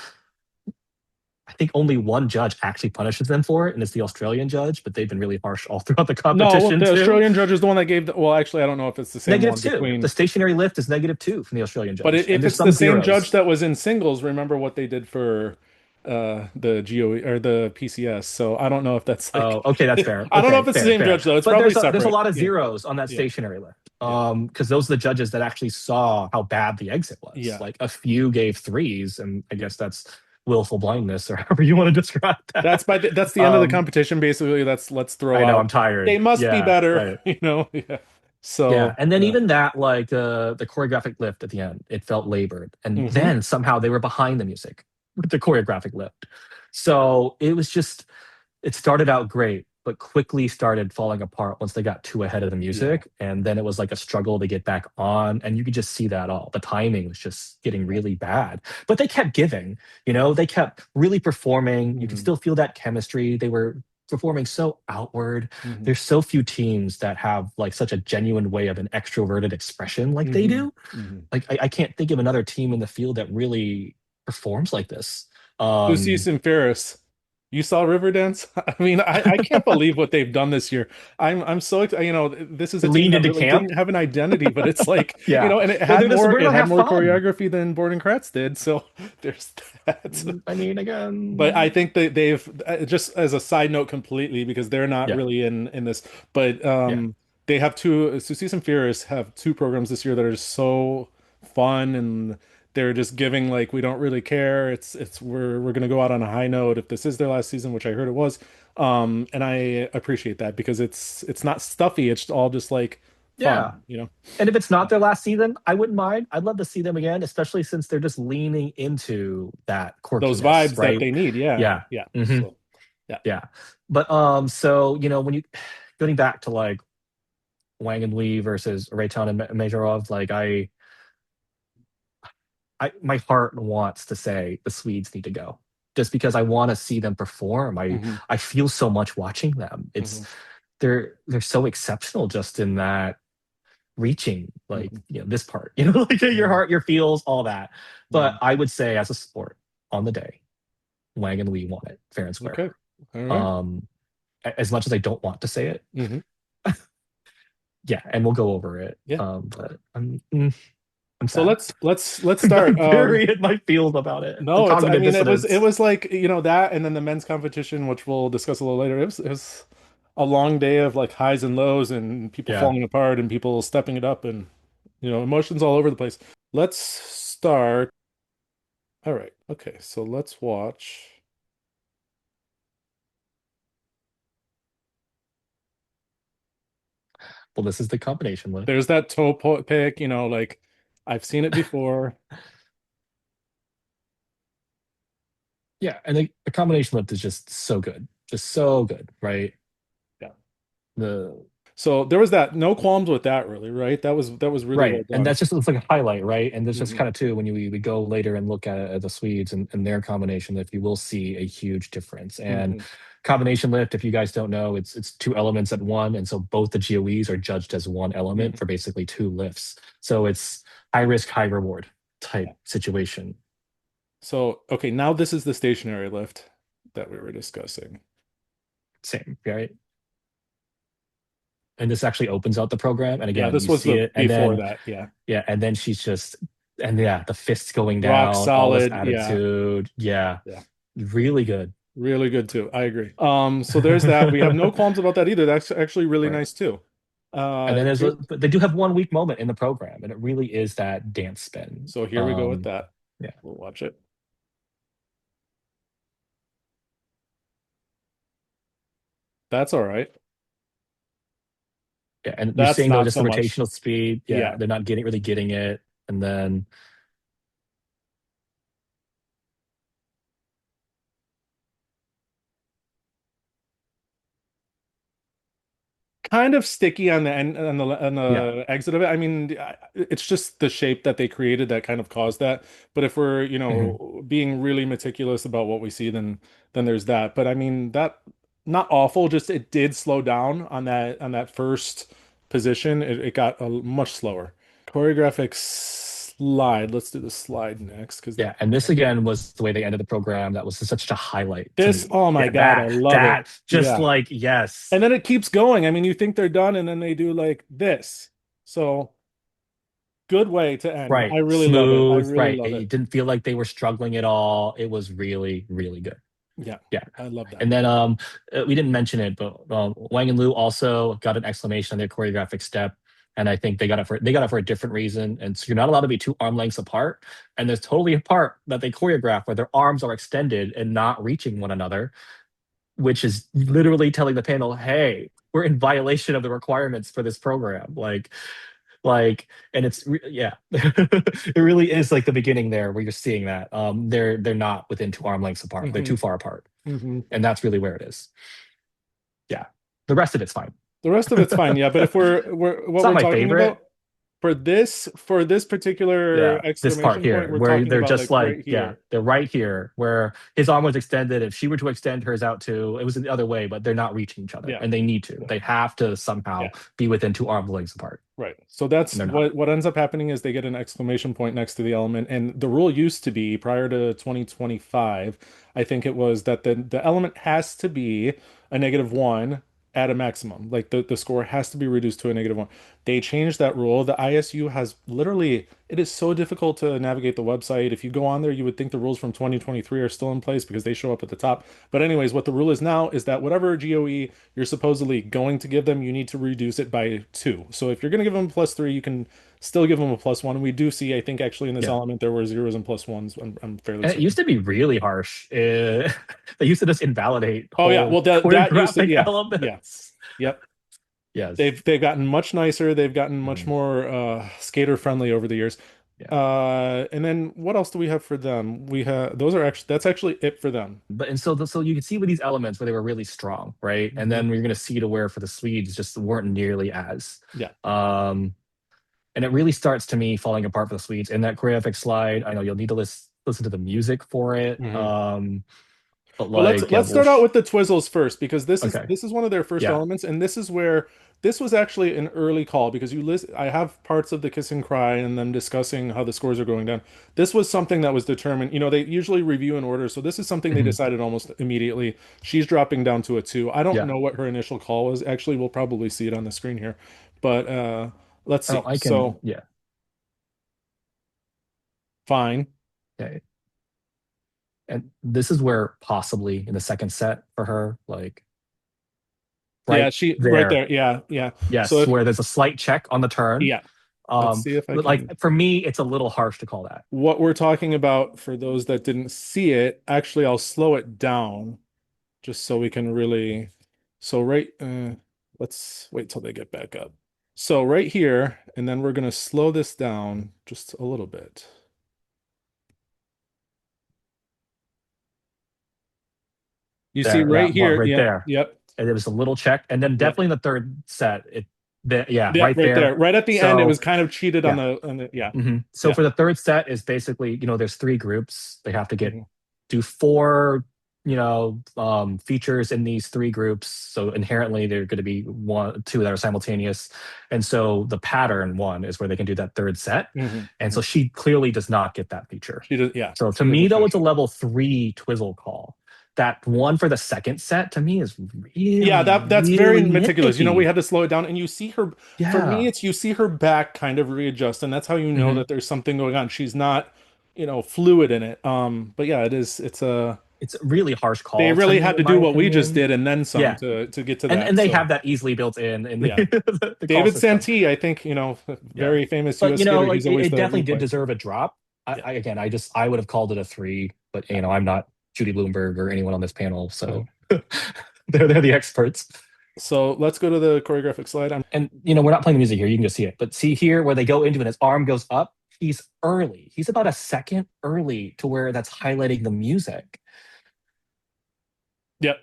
[SPEAKER 2] I think only one judge actually punishes them for it, and it's the Australian judge, but they've been really harsh all throughout the
[SPEAKER 1] No,
[SPEAKER 2] competition
[SPEAKER 1] the
[SPEAKER 2] too.
[SPEAKER 1] Australian judge is the one that gave well, actually, I don't know if it's the same
[SPEAKER 2] Negative
[SPEAKER 1] one
[SPEAKER 2] two. The
[SPEAKER 1] between,
[SPEAKER 2] stationary lift is -2 from the Australian
[SPEAKER 1] but
[SPEAKER 2] judge, and
[SPEAKER 1] if
[SPEAKER 2] there's
[SPEAKER 1] it's the
[SPEAKER 2] some
[SPEAKER 1] same judge
[SPEAKER 2] zeros.
[SPEAKER 1] that was in singles, remember what they did for the GOE or the PCS. So I don't know if that's like
[SPEAKER 2] Oh, okay, that's fair.
[SPEAKER 1] I don't know
[SPEAKER 2] Okay,
[SPEAKER 1] if it's the
[SPEAKER 2] fair,
[SPEAKER 1] same
[SPEAKER 2] fair.
[SPEAKER 1] judge though. It's
[SPEAKER 2] But
[SPEAKER 1] probably
[SPEAKER 2] there's a
[SPEAKER 1] separate.
[SPEAKER 2] lot of
[SPEAKER 1] Yeah.
[SPEAKER 2] zeros on that
[SPEAKER 1] Yeah.
[SPEAKER 2] stationary lift.
[SPEAKER 1] Yeah.
[SPEAKER 2] Because those are the judges that actually saw how bad the exit was.
[SPEAKER 1] Yeah.
[SPEAKER 2] Like a few gave threes, and I guess that's willful blindness or however you want to describe that.
[SPEAKER 1] That's the end of the
[SPEAKER 2] Um,
[SPEAKER 1] competition basically. That's let's throw
[SPEAKER 2] I know
[SPEAKER 1] out
[SPEAKER 2] I'm tired.
[SPEAKER 1] they must be
[SPEAKER 2] Yeah,
[SPEAKER 1] better,
[SPEAKER 2] right.
[SPEAKER 1] Yeah.
[SPEAKER 2] Yeah,
[SPEAKER 1] So,
[SPEAKER 2] and then
[SPEAKER 1] yeah.
[SPEAKER 2] even that, like the choreographic lift at the end, it felt labored, and
[SPEAKER 1] Hmm.
[SPEAKER 2] then somehow they were behind the music with the choreographic lift. So it was just it started out great, but quickly started falling apart once they got too ahead of the
[SPEAKER 1] Yeah.
[SPEAKER 2] music, and then it was like a struggle to get back on, and you could just see that all the timing was just getting
[SPEAKER 1] Yeah.
[SPEAKER 2] really bad. But they kept giving, they kept really performing. You can
[SPEAKER 1] Hmm.
[SPEAKER 2] still feel that chemistry. They were performing so outward.
[SPEAKER 1] Hmm.
[SPEAKER 2] There's so few teams that have like such a genuine way of an extroverted expression like they
[SPEAKER 1] Hmm.
[SPEAKER 2] do.
[SPEAKER 1] Hmm.
[SPEAKER 2] Like I can't think of another team in the field that really performs like this.
[SPEAKER 1] Lucius
[SPEAKER 2] um
[SPEAKER 1] and Ferris. You saw Riverdance? I mean, I can't believe what they've done this year. I'm so this is a team
[SPEAKER 2] Leaned
[SPEAKER 1] that
[SPEAKER 2] into
[SPEAKER 1] really
[SPEAKER 2] camp.
[SPEAKER 1] didn't have an identity, but it's like,
[SPEAKER 2] Yeah.
[SPEAKER 1] and
[SPEAKER 2] Well, they're just we're
[SPEAKER 1] it
[SPEAKER 2] gonna
[SPEAKER 1] had
[SPEAKER 2] have
[SPEAKER 1] more
[SPEAKER 2] fun.
[SPEAKER 1] choreography than Borden Kratz did. So there's that.
[SPEAKER 2] I mean,
[SPEAKER 1] But I
[SPEAKER 2] again,
[SPEAKER 1] think that they've just as a side note completely because they're not
[SPEAKER 2] yeah,
[SPEAKER 1] really in this, but
[SPEAKER 2] yeah,
[SPEAKER 1] they have two Susis and Fierce have two programs this year that are so fun and they're just giving like we don't really care. It's we're gonna go out on a high note if this is their last season, which I heard it was. And I appreciate that because it's not stuffy, it's all just like
[SPEAKER 2] yeah.
[SPEAKER 1] fun.
[SPEAKER 2] And if it's not their last season, I wouldn't mind. I'd love to see them again, especially since they're just leaning into that
[SPEAKER 1] Those
[SPEAKER 2] quirkiness,
[SPEAKER 1] vibes that
[SPEAKER 2] right?
[SPEAKER 1] they need. Yeah.
[SPEAKER 2] Yeah.
[SPEAKER 1] Yeah.
[SPEAKER 2] Hmm.
[SPEAKER 1] So yeah.
[SPEAKER 2] Yeah. But so when you getting back to like Wang and Lee versus Rayton and Majorov, like my heart wants to say the Swedes need to go just because I want to see them perform.
[SPEAKER 1] Hmm.
[SPEAKER 2] I feel so much watching them. It's
[SPEAKER 1] Hmm.
[SPEAKER 2] they're so exceptional just in that reaching like
[SPEAKER 1] Hmm.
[SPEAKER 2] this part, like your
[SPEAKER 1] Hmm.
[SPEAKER 2] heart, your feels, all that. But
[SPEAKER 1] Hmm.
[SPEAKER 2] I would say as a sport on the day, Wang and Lee won it fair and square.
[SPEAKER 1] Okay. All right.
[SPEAKER 2] Um, as much as I don't want to say it,
[SPEAKER 1] Hmm.
[SPEAKER 2] yeah, and we'll go over it.
[SPEAKER 1] Yeah.
[SPEAKER 2] But I'm
[SPEAKER 1] So
[SPEAKER 2] sad.
[SPEAKER 1] let's start.
[SPEAKER 2] I'm very in my feels about it. The
[SPEAKER 1] No, I
[SPEAKER 2] cognitive
[SPEAKER 1] mean it
[SPEAKER 2] dissonance.
[SPEAKER 1] was like, that and then the men's competition, which we'll discuss a little later. It was a long day of like highs and lows and people
[SPEAKER 2] Yeah.
[SPEAKER 1] falling apart and people stepping it up and emotions all over the place. Let's start. All right. Okay. So let's watch.
[SPEAKER 2] Well, this is the combination lift.
[SPEAKER 1] There's that pick, like I've seen it before.
[SPEAKER 2] Yeah, and the combination lift is just so good, just so good, right?
[SPEAKER 1] Yeah.
[SPEAKER 2] The
[SPEAKER 1] So there was that. No qualms with that, really, right? That was really well
[SPEAKER 2] Right, and
[SPEAKER 1] done.
[SPEAKER 2] that's just looks like a highlight, right? And there's just
[SPEAKER 1] Hmm.
[SPEAKER 2] kind of too when we go later and look at the Swedes and their combination lift, you will see a huge difference. And
[SPEAKER 1] Hmm.
[SPEAKER 2] combination lift, if you guys don't know, it's two elements at one, and so both the GOEs are judged as one element
[SPEAKER 1] Hmm.
[SPEAKER 2] for basically two lifts. So it's high risk, high reward type
[SPEAKER 1] Yeah.
[SPEAKER 2] situation.
[SPEAKER 1] So okay, now this is the stationary lift that we were discussing.
[SPEAKER 2] Same, right? And this actually opens out the program, and
[SPEAKER 1] Yeah,
[SPEAKER 2] again,
[SPEAKER 1] this
[SPEAKER 2] you
[SPEAKER 1] was
[SPEAKER 2] see
[SPEAKER 1] the
[SPEAKER 2] it, and
[SPEAKER 1] before
[SPEAKER 2] then
[SPEAKER 1] that. Yeah.
[SPEAKER 2] yeah, and then she's just and yeah, the fists going
[SPEAKER 1] Rock
[SPEAKER 2] down, all this
[SPEAKER 1] solid. Yeah.
[SPEAKER 2] attitude, yeah,
[SPEAKER 1] Yeah.
[SPEAKER 2] really good.
[SPEAKER 1] Really good too. I agree. So there's that. We have no qualms about that either. That's actually really
[SPEAKER 2] Right.
[SPEAKER 1] nice too.
[SPEAKER 2] And then
[SPEAKER 1] Here,
[SPEAKER 2] but they do have one weak moment in the program, and it really is that dance spin.
[SPEAKER 1] so here we go with that.
[SPEAKER 2] Yeah,
[SPEAKER 1] We'll watch it. That's all right.
[SPEAKER 2] yeah, and you're
[SPEAKER 1] That's
[SPEAKER 2] seeing though
[SPEAKER 1] not
[SPEAKER 2] just
[SPEAKER 1] so
[SPEAKER 2] the
[SPEAKER 1] much.
[SPEAKER 2] rotational speed. Yeah,
[SPEAKER 1] Yeah.
[SPEAKER 2] they're not getting really getting it, and then
[SPEAKER 1] Kind of sticky on the end on
[SPEAKER 2] yeah,
[SPEAKER 1] the exit of it. I mean, it's just the shape that they created that kind of caused that. But if we're,
[SPEAKER 2] mhm.
[SPEAKER 1] being really meticulous about what we see, then there's that. But I mean, that not awful, just it did slow down on that first position. It got much slower. Choreographic slide. Let's do the slide next because
[SPEAKER 2] Yeah. And this again was the way they ended the program. That was such a highlight to
[SPEAKER 1] this,
[SPEAKER 2] me.
[SPEAKER 1] oh my
[SPEAKER 2] Yeah,
[SPEAKER 1] God, I love it.
[SPEAKER 2] that just
[SPEAKER 1] Yeah.
[SPEAKER 2] like yes,
[SPEAKER 1] And then it keeps going. I mean, you think they're done, and then they do like this. So good way to end. I
[SPEAKER 2] right,
[SPEAKER 1] really love it. I
[SPEAKER 2] smooth,
[SPEAKER 1] really
[SPEAKER 2] right.
[SPEAKER 1] love
[SPEAKER 2] It
[SPEAKER 1] it.
[SPEAKER 2] didn't feel like they were struggling at all. It was really, really good.
[SPEAKER 1] Yeah,
[SPEAKER 2] Yeah.
[SPEAKER 1] I love that.
[SPEAKER 2] And then we didn't mention it, but Wang and Liu also got an exclamation on their choreographic step. And I think they got it for a different reason. And so you're not allowed to be two arm lengths apart. And there's totally a part that they choreograph where their arms are extended and not reaching one another, which is literally telling the panel, hey, we're in violation of the requirements for this program. And yeah, it really is like the beginning there where you're seeing that they're not within two arm lengths apart. They're
[SPEAKER 1] Hmm.
[SPEAKER 2] too far apart,
[SPEAKER 1] Hmm.
[SPEAKER 2] and that's really where it is. Yeah. The rest of it's fine.
[SPEAKER 1] The rest of it's fine. Yeah, but if we're
[SPEAKER 2] It's
[SPEAKER 1] what
[SPEAKER 2] not
[SPEAKER 1] we're
[SPEAKER 2] my
[SPEAKER 1] talking
[SPEAKER 2] favorite.
[SPEAKER 1] about for this particular
[SPEAKER 2] Yeah. This part
[SPEAKER 1] exclamation point,
[SPEAKER 2] here,
[SPEAKER 1] we're
[SPEAKER 2] where
[SPEAKER 1] talking
[SPEAKER 2] they're
[SPEAKER 1] about like
[SPEAKER 2] just like,
[SPEAKER 1] right
[SPEAKER 2] yeah,
[SPEAKER 1] here.
[SPEAKER 2] they're right here, where his arm was extended. If she were to extend hers out too, it was the other way, but they're not reaching each other.
[SPEAKER 1] Yeah.
[SPEAKER 2] And they need to.
[SPEAKER 1] Yeah.
[SPEAKER 2] They have to
[SPEAKER 1] Yeah.
[SPEAKER 2] somehow be within two arm lengths apart.
[SPEAKER 1] Right. So
[SPEAKER 2] And
[SPEAKER 1] that's
[SPEAKER 2] they're not.
[SPEAKER 1] what ends up happening is they get an exclamation point next to the element. And the rule used to be prior to 2025, I think it was that the element has to be a -1 at a maximum. Like the score has to be reduced to a -1. They changed that rule. The ISU has literally, it is so difficult to navigate the website. If you go on there, you would think the rules from 2023 are still in place because they show up at the top. But anyways, what the rule is now is that whatever GOE you're supposedly going to give them, you need to reduce it by 2. So if you're going to give them a +3, you can still give them a +1. We do see, I think actually in this
[SPEAKER 2] Yeah.
[SPEAKER 1] element, there were zeros and +1s. I'm fairly
[SPEAKER 2] And it used
[SPEAKER 1] certain.
[SPEAKER 2] to be really harsh. They used to just invalidate
[SPEAKER 1] Oh yeah, well
[SPEAKER 2] whole
[SPEAKER 1] that used to,
[SPEAKER 2] choreographic
[SPEAKER 1] yeah, yeah,
[SPEAKER 2] elements.
[SPEAKER 1] yep.
[SPEAKER 2] Yes.
[SPEAKER 1] They've gotten much nicer. They've gotten much
[SPEAKER 2] Mhm.
[SPEAKER 1] more skater friendly over the years.
[SPEAKER 2] Yeah.
[SPEAKER 1] And then what else do we have for them? We have those are actually that's actually it for them.
[SPEAKER 2] But and so you can see with these elements where they were really strong, right? And
[SPEAKER 1] Mhm.
[SPEAKER 2] then we're going to see to where for the Swedes just weren't nearly as.
[SPEAKER 1] Yeah.
[SPEAKER 2] Um, and it really starts to me falling apart for the Swedes in that choreographic slide. I know you'll need to listen to the music for it.
[SPEAKER 1] Mhm.
[SPEAKER 2] But
[SPEAKER 1] Well, let's
[SPEAKER 2] like, yeah,
[SPEAKER 1] let's start out with the Twizzles first because this is
[SPEAKER 2] okay,
[SPEAKER 1] this is one of their first
[SPEAKER 2] yeah,
[SPEAKER 1] elements, and this is where this was actually an early call because you list I have parts of the kiss and cry and them discussing how the scores are going down. This was something that was determined. They usually review in order, so this is something they
[SPEAKER 2] mhm,
[SPEAKER 1] decided almost immediately. She's dropping down to a 2. I don't
[SPEAKER 2] yeah.
[SPEAKER 1] know what her initial call was. Actually, we'll probably see it on the screen here, but let's
[SPEAKER 2] Oh,
[SPEAKER 1] see.
[SPEAKER 2] I can,
[SPEAKER 1] So
[SPEAKER 2] yeah,
[SPEAKER 1] fine.
[SPEAKER 2] okay. And this is where possibly in the second set for her, like
[SPEAKER 1] Yeah,
[SPEAKER 2] right
[SPEAKER 1] she right
[SPEAKER 2] there.
[SPEAKER 1] there. Yeah, yeah. So
[SPEAKER 2] Yes,
[SPEAKER 1] if
[SPEAKER 2] where there's a slight check on the turn.
[SPEAKER 1] yeah, let's see if I
[SPEAKER 2] But
[SPEAKER 1] can.
[SPEAKER 2] like for me, it's a little harsh to call that.
[SPEAKER 1] What we're talking about for those that didn't see it, actually, I'll slow it down just so we can really. So, let's wait till they get back up. So, right here, and then we're going to slow this down just a little bit. You see
[SPEAKER 2] there,
[SPEAKER 1] right
[SPEAKER 2] that one
[SPEAKER 1] here.
[SPEAKER 2] right
[SPEAKER 1] Yep.
[SPEAKER 2] there.
[SPEAKER 1] Yep.
[SPEAKER 2] And it was a little check. And then
[SPEAKER 1] Yep.
[SPEAKER 2] definitely in the third set, yeah,
[SPEAKER 1] Yep.
[SPEAKER 2] right
[SPEAKER 1] Right
[SPEAKER 2] there.
[SPEAKER 1] there. Right at the end, it was
[SPEAKER 2] So
[SPEAKER 1] kind of cheated
[SPEAKER 2] yeah.
[SPEAKER 1] on the yeah.
[SPEAKER 2] So
[SPEAKER 1] Yeah.
[SPEAKER 2] for the third set is basically, there's three groups. They have to
[SPEAKER 1] Mhm.
[SPEAKER 2] do four, features in these three groups. So inherently, there are going to be one, two that are simultaneous. And so the pattern one is where they can do that third set.
[SPEAKER 1] Mhm.
[SPEAKER 2] And
[SPEAKER 1] Mhm.
[SPEAKER 2] so she clearly does not get that feature.
[SPEAKER 1] She does. Yeah.
[SPEAKER 2] So to
[SPEAKER 1] She
[SPEAKER 2] me,
[SPEAKER 1] doesn't
[SPEAKER 2] though,
[SPEAKER 1] finish
[SPEAKER 2] it's a
[SPEAKER 1] it.
[SPEAKER 2] level three Twizzle call. That one for the second set to me is
[SPEAKER 1] Yeah,
[SPEAKER 2] really,
[SPEAKER 1] that's very
[SPEAKER 2] really
[SPEAKER 1] meticulous. We
[SPEAKER 2] nitpicky.
[SPEAKER 1] had to slow it down, and you see her. For me,
[SPEAKER 2] Yeah.
[SPEAKER 1] it's you see her back kind of readjust, and that's how you know
[SPEAKER 2] hmm
[SPEAKER 1] that there's something going on. She's not, fluid in it. But yeah, it is. It's a.
[SPEAKER 2] It's a really harsh
[SPEAKER 1] They
[SPEAKER 2] call to
[SPEAKER 1] really
[SPEAKER 2] me,
[SPEAKER 1] had
[SPEAKER 2] in
[SPEAKER 1] to
[SPEAKER 2] my
[SPEAKER 1] do what we just
[SPEAKER 2] opinion.
[SPEAKER 1] did and then some
[SPEAKER 2] Yeah.
[SPEAKER 1] to get to
[SPEAKER 2] And
[SPEAKER 1] that.
[SPEAKER 2] they
[SPEAKER 1] So
[SPEAKER 2] have that easily built in
[SPEAKER 1] yeah,
[SPEAKER 2] the call
[SPEAKER 1] David
[SPEAKER 2] system.
[SPEAKER 1] Santee, I think,
[SPEAKER 2] Yeah.
[SPEAKER 1] very famous
[SPEAKER 2] But
[SPEAKER 1] U.S. skater.
[SPEAKER 2] like
[SPEAKER 1] He's always
[SPEAKER 2] it
[SPEAKER 1] the
[SPEAKER 2] definitely did
[SPEAKER 1] replay.
[SPEAKER 2] deserve a drop.
[SPEAKER 1] Yeah,
[SPEAKER 2] Again, I would have called it a three, but
[SPEAKER 1] yeah.
[SPEAKER 2] I'm not Judy Bloomberg or anyone on this panel,
[SPEAKER 1] Okay.
[SPEAKER 2] so they're the experts.
[SPEAKER 1] So let's go to the choreographic slide.
[SPEAKER 2] And we're not playing the music here, you can just see it. But see here where they go into it, his arm goes up, he's early. He's about a second early to where that's highlighting the music.
[SPEAKER 1] Yep.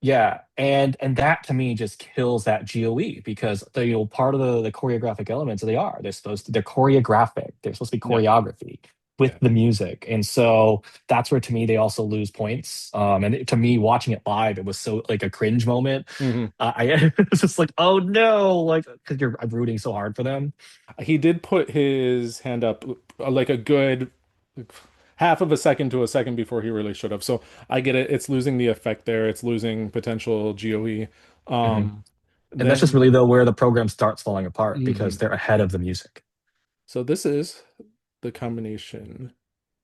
[SPEAKER 2] Yeah, and that to me just kills that GOE because the part of the choreographic elements they're choreographic. They're supposed to be
[SPEAKER 1] Yeah.
[SPEAKER 2] choreography with
[SPEAKER 1] Yeah.
[SPEAKER 2] the music, and so that's where to me they also lose points. To me, watching it live, it was so like a cringe moment.
[SPEAKER 1] hmm
[SPEAKER 2] I was just like, oh no, like because I'm rooting so hard for them.
[SPEAKER 1] He did put his hand up like a good half of a second to a second before he really should have. So I get it. It's losing the effect there. It's losing potential GOE.
[SPEAKER 2] hmm
[SPEAKER 1] Um,
[SPEAKER 2] And that's just
[SPEAKER 1] then
[SPEAKER 2] really though where the program starts falling apart because
[SPEAKER 1] mhm.
[SPEAKER 2] they're ahead of the music.
[SPEAKER 1] So this is the combination.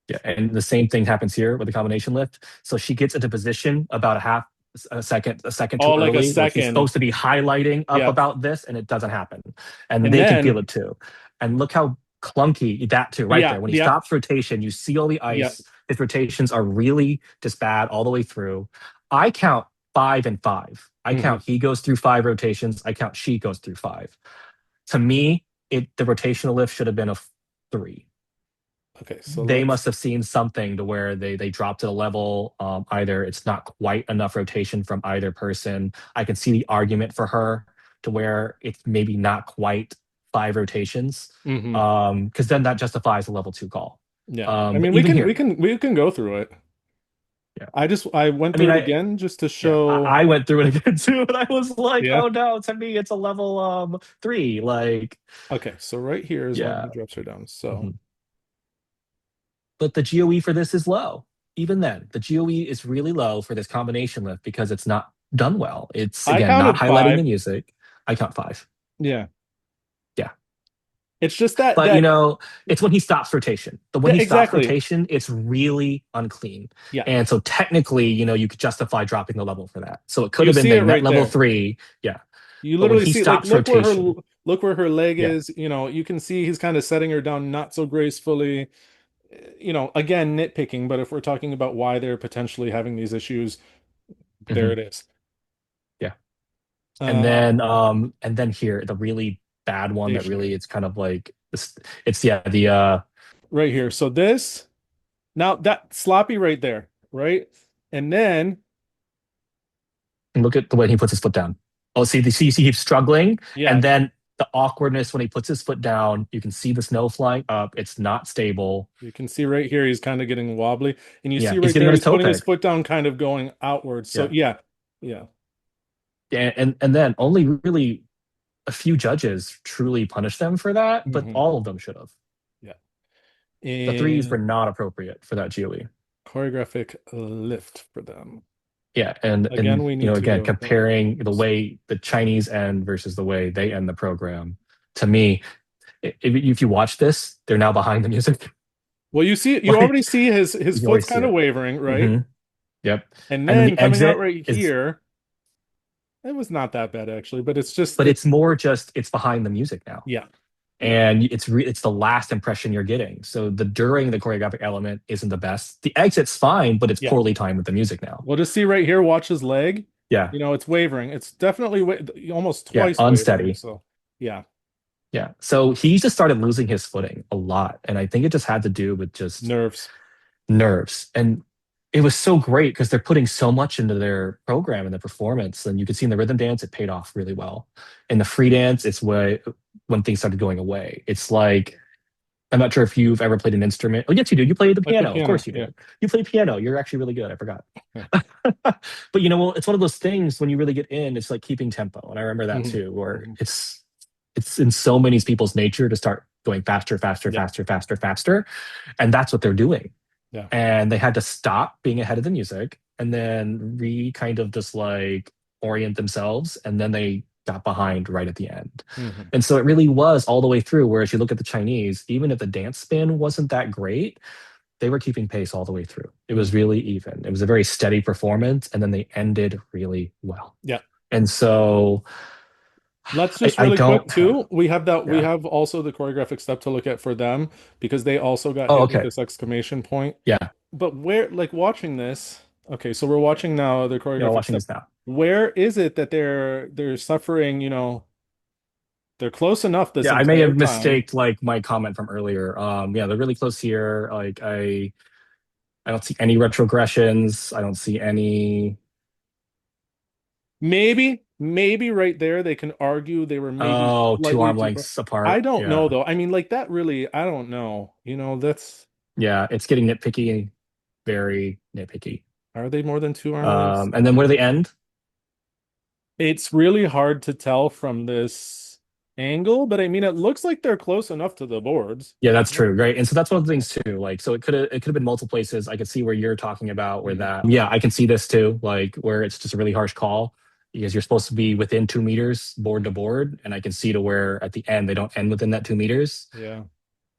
[SPEAKER 2] Yeah, and the same thing happens here with the combination lift. So she gets into position about a second
[SPEAKER 1] Oh,
[SPEAKER 2] too
[SPEAKER 1] like a
[SPEAKER 2] early, where she's
[SPEAKER 1] second.
[SPEAKER 2] supposed to be highlighting up
[SPEAKER 1] Yep.
[SPEAKER 2] about this, and it doesn't happen. And
[SPEAKER 1] And
[SPEAKER 2] they can feel
[SPEAKER 1] then
[SPEAKER 2] it too. And look how clunky that too, right
[SPEAKER 1] yeah,
[SPEAKER 2] there. When he
[SPEAKER 1] yep,
[SPEAKER 2] stops rotation, you see all the
[SPEAKER 1] yep.
[SPEAKER 2] ice. His rotations are really just bad all the way through. I count five and five. I
[SPEAKER 1] hmm
[SPEAKER 2] count he goes through five rotations. I count she goes through five. To me, the rotational lift should have been a three.
[SPEAKER 1] Okay, so
[SPEAKER 2] They
[SPEAKER 1] let's
[SPEAKER 2] must have seen something to where they dropped to the level. Either it's not quite enough rotation from either person. I can see the argument for her to where it's maybe not quite five rotations,
[SPEAKER 1] hmm
[SPEAKER 2] because then that justifies a level two call.
[SPEAKER 1] yeah. I
[SPEAKER 2] But
[SPEAKER 1] mean, we
[SPEAKER 2] even
[SPEAKER 1] can we
[SPEAKER 2] here,
[SPEAKER 1] can we can go through it.
[SPEAKER 2] yeah.
[SPEAKER 1] I went
[SPEAKER 2] I
[SPEAKER 1] through
[SPEAKER 2] mean,
[SPEAKER 1] it again just to
[SPEAKER 2] yeah,
[SPEAKER 1] show.
[SPEAKER 2] I went through it again too, and I was like,
[SPEAKER 1] Yeah.
[SPEAKER 2] oh no, to me it's a level three. Like,
[SPEAKER 1] Okay, so right here is when he
[SPEAKER 2] yeah.
[SPEAKER 1] drops her down. So
[SPEAKER 2] Mhm. But the GOE for this is low. Even then, the GOE is really low for this combination lift because it's not done well. It's
[SPEAKER 1] I
[SPEAKER 2] again not
[SPEAKER 1] counted
[SPEAKER 2] highlighting
[SPEAKER 1] five.
[SPEAKER 2] the music. I count five.
[SPEAKER 1] Yeah.
[SPEAKER 2] Yeah.
[SPEAKER 1] It's just that
[SPEAKER 2] But
[SPEAKER 1] that
[SPEAKER 2] it's when he stops rotation. But when
[SPEAKER 1] yeah,
[SPEAKER 2] he stops
[SPEAKER 1] exactly.
[SPEAKER 2] rotation, it's really unclean.
[SPEAKER 1] Yeah.
[SPEAKER 2] And so technically, you could justify dropping the level for that. So it could
[SPEAKER 1] You
[SPEAKER 2] have been
[SPEAKER 1] see
[SPEAKER 2] the
[SPEAKER 1] it
[SPEAKER 2] net
[SPEAKER 1] right
[SPEAKER 2] level
[SPEAKER 1] there.
[SPEAKER 2] three. Yeah.
[SPEAKER 1] You
[SPEAKER 2] But when
[SPEAKER 1] literally
[SPEAKER 2] he
[SPEAKER 1] see like
[SPEAKER 2] stops rotation,
[SPEAKER 1] look where her leg
[SPEAKER 2] yeah.
[SPEAKER 1] is, you can see he's kind of setting her down not so gracefully. Again, nitpicking, but if we're talking about why they're potentially having these issues, there
[SPEAKER 2] Mhm.
[SPEAKER 1] it is.
[SPEAKER 2] Yeah.
[SPEAKER 1] Uh,
[SPEAKER 2] And then here, the really bad one that
[SPEAKER 1] here,
[SPEAKER 2] really it's kind of like it's yeah,
[SPEAKER 1] right here. So this now that sloppy right there, right? And then
[SPEAKER 2] and look at the way he puts his foot down. Oh, see, he's struggling,
[SPEAKER 1] yeah,
[SPEAKER 2] and then the awkwardness when he puts his foot down. You can see the snow flying up. It's not stable.
[SPEAKER 1] you can see right here he's kind of getting wobbly, and you
[SPEAKER 2] Yeah,
[SPEAKER 1] see
[SPEAKER 2] he's
[SPEAKER 1] right
[SPEAKER 2] getting
[SPEAKER 1] there
[SPEAKER 2] on his
[SPEAKER 1] he's
[SPEAKER 2] toe
[SPEAKER 1] putting his
[SPEAKER 2] peg.
[SPEAKER 1] foot down, kind of going outwards. So
[SPEAKER 2] Yeah,
[SPEAKER 1] yeah, yeah,
[SPEAKER 2] and then only really a few judges truly punished them for that, but
[SPEAKER 1] hmm
[SPEAKER 2] all of them should have.
[SPEAKER 1] yeah.
[SPEAKER 2] The threes were
[SPEAKER 1] And
[SPEAKER 2] not appropriate for that GOE.
[SPEAKER 1] choreographic lift for them.
[SPEAKER 2] Yeah, and
[SPEAKER 1] Again, we need to
[SPEAKER 2] again
[SPEAKER 1] go.
[SPEAKER 2] comparing the way the Chinese end versus the way they end the program, to me, if you watch this, they're now behind the music.
[SPEAKER 1] Well, you
[SPEAKER 2] Like
[SPEAKER 1] already see his
[SPEAKER 2] you can
[SPEAKER 1] foot's
[SPEAKER 2] always see
[SPEAKER 1] kind of
[SPEAKER 2] it.
[SPEAKER 1] wavering, right?
[SPEAKER 2] hmm Yep.
[SPEAKER 1] And
[SPEAKER 2] And then
[SPEAKER 1] then
[SPEAKER 2] the
[SPEAKER 1] coming out
[SPEAKER 2] exit
[SPEAKER 1] right
[SPEAKER 2] is,
[SPEAKER 1] here, it was not that bad actually, but it's just
[SPEAKER 2] but
[SPEAKER 1] it's
[SPEAKER 2] it's more just it's behind the music now,
[SPEAKER 1] yeah, yeah,
[SPEAKER 2] and it's the last impression you're getting. So the during the choreographic element isn't the best. The exit's fine, but it's
[SPEAKER 1] yeah.
[SPEAKER 2] poorly timed with the music now.
[SPEAKER 1] We'll just see right here, watch his leg.
[SPEAKER 2] Yeah,
[SPEAKER 1] It's wavering. It's definitely almost
[SPEAKER 2] yeah,
[SPEAKER 1] twice wavering.
[SPEAKER 2] unsteady.
[SPEAKER 1] So yeah,
[SPEAKER 2] Yeah. So he just started losing his footing a lot, and I think it just had to do with just
[SPEAKER 1] nerves.
[SPEAKER 2] nerves. And it was so great because they're putting so much into their program and the performance. And you could see in the rhythm dance, it paid off really well. In the free dance, it's when things started going away. It's like, I'm not sure if you've ever played an instrument. Oh, yes, you do. You play the
[SPEAKER 1] Like the
[SPEAKER 2] piano. Of
[SPEAKER 1] piano.
[SPEAKER 2] course you
[SPEAKER 1] Yeah.
[SPEAKER 2] do. You play piano. You're actually really good. I forgot.
[SPEAKER 1] Yeah.
[SPEAKER 2] But well, it's one of those things when you really get in, it's like keeping tempo. And I remember that
[SPEAKER 1] Hmm.
[SPEAKER 2] too, where
[SPEAKER 1] Hmm.
[SPEAKER 2] it's in so many people's nature to start going faster, faster,
[SPEAKER 1] Yeah.
[SPEAKER 2] faster, faster, faster. And that's what they're doing.
[SPEAKER 1] Yeah.
[SPEAKER 2] And they had to stop being ahead of the music and then kind of just like orient themselves. And then they got behind right at the end.
[SPEAKER 1] Hmm.
[SPEAKER 2] And so it really was all the way through. Whereas you look at the Chinese, even if the dance spin wasn't that great, they were keeping pace all the way through. It was
[SPEAKER 1] Hmm.
[SPEAKER 2] really even. It was a very steady performance. And then they ended really well.
[SPEAKER 1] Yeah.
[SPEAKER 2] And so
[SPEAKER 1] Let's just
[SPEAKER 2] I
[SPEAKER 1] really quick
[SPEAKER 2] don't,
[SPEAKER 1] too. We
[SPEAKER 2] yeah.
[SPEAKER 1] have also the choreographic step to look at for them because they also got
[SPEAKER 2] Oh,
[SPEAKER 1] hit with
[SPEAKER 2] okay.
[SPEAKER 1] this exclamation point.
[SPEAKER 2] Yeah.
[SPEAKER 1] But where, like watching this, okay, so we're watching now the choreographic
[SPEAKER 2] Watching
[SPEAKER 1] step.
[SPEAKER 2] this now.
[SPEAKER 1] Where is it that they're suffering, they're close enough this
[SPEAKER 2] Yeah, I may
[SPEAKER 1] entire
[SPEAKER 2] have
[SPEAKER 1] time.
[SPEAKER 2] mistaked like my comment from earlier. Yeah, they're really close here. Like I don't see any retrogressions. I don't see any.
[SPEAKER 1] Maybe right there they can argue they were maybe
[SPEAKER 2] Oh, two
[SPEAKER 1] slightly
[SPEAKER 2] arm
[SPEAKER 1] too far.
[SPEAKER 2] lengths
[SPEAKER 1] I
[SPEAKER 2] apart.
[SPEAKER 1] don't know
[SPEAKER 2] Yeah,
[SPEAKER 1] though. I mean, like that really, I don't know. That's
[SPEAKER 2] yeah, it's getting nitpicky, very nitpicky.
[SPEAKER 1] are they more than two arm lengths?
[SPEAKER 2] And then where do they end?
[SPEAKER 1] It's really hard to tell from this angle, but I mean, it looks like they're close enough to the boards.
[SPEAKER 2] Yeah, that's true, right? And so that's one of the things too. Like, so it could have been multiple places. I could see where you're talking about where
[SPEAKER 1] Mhm.
[SPEAKER 2] that. Yeah, I can see this too. Like where it's just a really harsh call because you're supposed to be within 2 meters board to board, and I can see to where at the end they don't end within that 2 meters.
[SPEAKER 1] Yeah.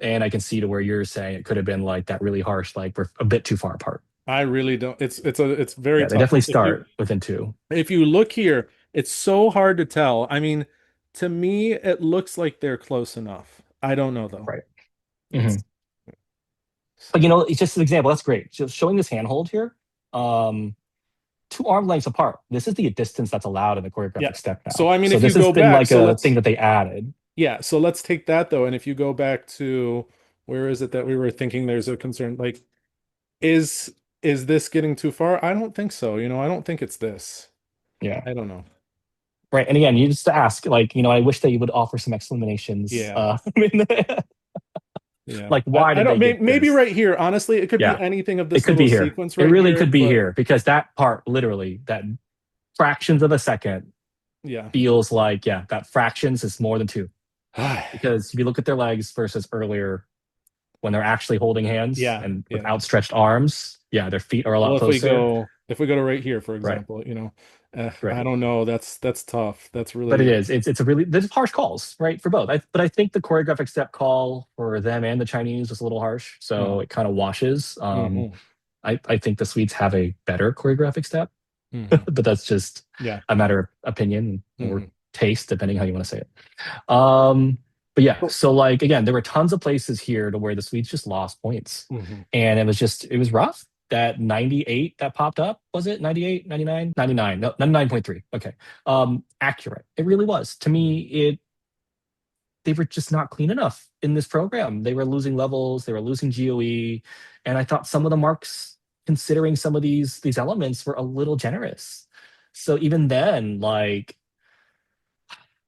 [SPEAKER 2] And I can see to where you're saying it could have been like that really harsh, like we're a bit too far apart.
[SPEAKER 1] I really don't. It's very
[SPEAKER 2] Yeah, they
[SPEAKER 1] tough.
[SPEAKER 2] definitely start within two.
[SPEAKER 1] If you look here, it's so hard to tell. I mean, to me, it looks like they're close enough. I don't know though.
[SPEAKER 2] Right. Hmm.
[SPEAKER 1] It's
[SPEAKER 2] But it's just an example. That's great. Just showing this handhold here, um, 2 arm lengths apart. This is the distance that's allowed in the
[SPEAKER 1] yeah.
[SPEAKER 2] choreographic step
[SPEAKER 1] So
[SPEAKER 2] now.
[SPEAKER 1] I mean,
[SPEAKER 2] So
[SPEAKER 1] if you
[SPEAKER 2] this has
[SPEAKER 1] go
[SPEAKER 2] been
[SPEAKER 1] back,
[SPEAKER 2] like a thing that they added.
[SPEAKER 1] so let's take that though, and if you go back to where is it that we were thinking there's a concern, like is this getting too far? I don't think so. I don't think it's this.
[SPEAKER 2] Yeah.
[SPEAKER 1] I don't know.
[SPEAKER 2] Right. And again, you just ask, like, I wish they would offer some explanations.
[SPEAKER 1] Yeah. Yeah.
[SPEAKER 2] Like,
[SPEAKER 1] I,
[SPEAKER 2] why
[SPEAKER 1] I
[SPEAKER 2] did
[SPEAKER 1] don't
[SPEAKER 2] they get
[SPEAKER 1] maybe
[SPEAKER 2] this?
[SPEAKER 1] right here. Honestly, it could be
[SPEAKER 2] Yeah,
[SPEAKER 1] anything of
[SPEAKER 2] it
[SPEAKER 1] this
[SPEAKER 2] could
[SPEAKER 1] little
[SPEAKER 2] be here.
[SPEAKER 1] sequence
[SPEAKER 2] It
[SPEAKER 1] right
[SPEAKER 2] really
[SPEAKER 1] here,
[SPEAKER 2] could be
[SPEAKER 1] but
[SPEAKER 2] here because that part, literally, that fractions of a second
[SPEAKER 1] yeah.
[SPEAKER 2] feels like, yeah, that fractions is more than two. Because if you look at their legs versus earlier when they're actually holding hands
[SPEAKER 1] Yeah.
[SPEAKER 2] and with
[SPEAKER 1] Yeah.
[SPEAKER 2] outstretched arms, yeah, their feet are a
[SPEAKER 1] Well,
[SPEAKER 2] lot closer.
[SPEAKER 1] if we go to right here, for
[SPEAKER 2] Right,
[SPEAKER 1] example, I
[SPEAKER 2] right.
[SPEAKER 1] don't know. That's tough. That's
[SPEAKER 2] But it
[SPEAKER 1] really
[SPEAKER 2] is. It's a really there's harsh calls, right, for both. But I think the choreographic step call for them and the Chinese was a little harsh, so
[SPEAKER 1] uh,
[SPEAKER 2] it kind of washes.
[SPEAKER 1] hmm.
[SPEAKER 2] I think the Swedes have a better choreographic step,
[SPEAKER 1] Hmm.
[SPEAKER 2] but that's just
[SPEAKER 1] Yeah.
[SPEAKER 2] a matter of opinion or
[SPEAKER 1] Hmm.
[SPEAKER 2] taste, depending how you want to say it. Um, but yeah, so like again, there were tons of places here to where the Swedes just lost points.
[SPEAKER 1] Hmm.
[SPEAKER 2] And it was rough. That 98 that popped up, was it 98, 99, 99? No, 99.3. Okay. Accurate. It really was. To me, they were just not clean enough in this program. They were losing levels, they were losing GOE, and I thought some of the marks, considering some of these elements, were a little generous. So even then, like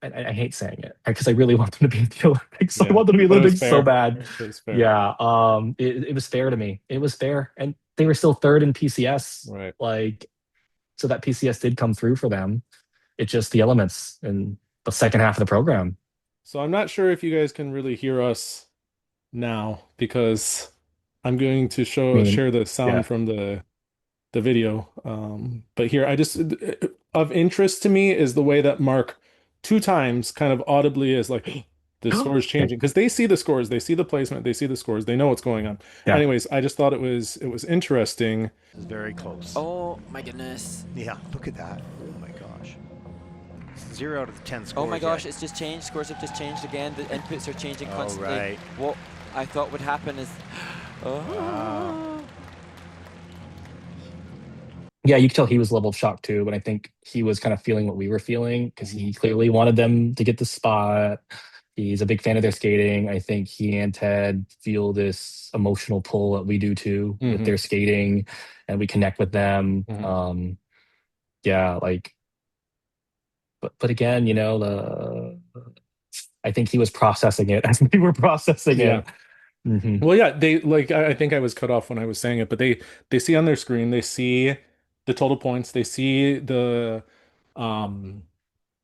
[SPEAKER 2] I hate saying it because I really want them to be in the Olympics. I
[SPEAKER 1] Yeah.
[SPEAKER 2] want them to be in the
[SPEAKER 1] But it was
[SPEAKER 2] Olympics so
[SPEAKER 1] fair.
[SPEAKER 2] bad.
[SPEAKER 1] It was fair.
[SPEAKER 2] Yeah, it was fair to me. It was fair, and they were still third in PCS.
[SPEAKER 1] Right.
[SPEAKER 2] Like, so that PCS did come through for them. It's just the elements in the second half of the program.
[SPEAKER 1] So I'm not sure if you guys can really hear us now because I'm going to
[SPEAKER 2] I mean,
[SPEAKER 1] share the sound
[SPEAKER 2] yeah.
[SPEAKER 1] from the video. But here, I just of interest to me is the way that Mark two times kind of audibly is like the score is
[SPEAKER 2] Okay.
[SPEAKER 1] changing because they see the scores, they see the placement, they see the scores, they know what's going on.
[SPEAKER 2] Yeah.
[SPEAKER 1] Anyways, I just thought it was interesting.
[SPEAKER 3] Is very close.
[SPEAKER 4] Oh my goodness.
[SPEAKER 3] Yeah, look at that. Oh my gosh. 0 out of 10 scores.
[SPEAKER 4] Oh my gosh,
[SPEAKER 3] yet.
[SPEAKER 4] it's just changed. Scores have just changed again. The inputs are changing
[SPEAKER 3] Oh,
[SPEAKER 4] constantly.
[SPEAKER 3] right.
[SPEAKER 4] What I thought would happen is. Oh.
[SPEAKER 3] Wow.
[SPEAKER 2] Yeah, you could tell he was a level of shock too, but I think he was kind of feeling what we were feeling because he clearly wanted them to get the spot. He's a big fan of their skating. I think he and Ted feel this emotional pull that we do too with
[SPEAKER 1] Hmm.
[SPEAKER 2] their skating, and we connect with them.
[SPEAKER 1] Hmm.
[SPEAKER 2] Yeah, like, but again, the I think he was processing it as we were processing
[SPEAKER 1] Yeah.
[SPEAKER 2] it. Hmm.
[SPEAKER 1] Well, yeah, they like I think I was cut off when I was saying it, but they see on their screen, they see the total points, they see um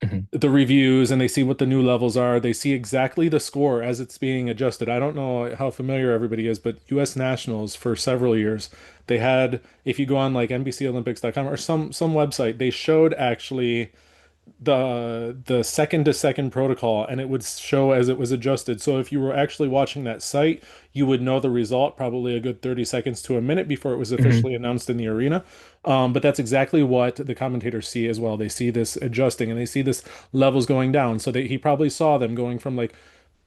[SPEAKER 2] Hmm.
[SPEAKER 1] the reviews, and they see what the new levels are. They see exactly the score as it's being adjusted. I don't know how familiar everybody is, but US Nationals for several years, they had, if you go on like NBCOlympics.com or some website, they showed actually the second to second protocol, and it would show as it was adjusted. So if you were actually watching that site, you would know the result probably a good 30 seconds to a minute before it was
[SPEAKER 2] Hmm.
[SPEAKER 1] officially announced in the arena. But that's exactly what the commentators see as well. They see this adjusting, and they see this levels going down. So he probably saw them going from like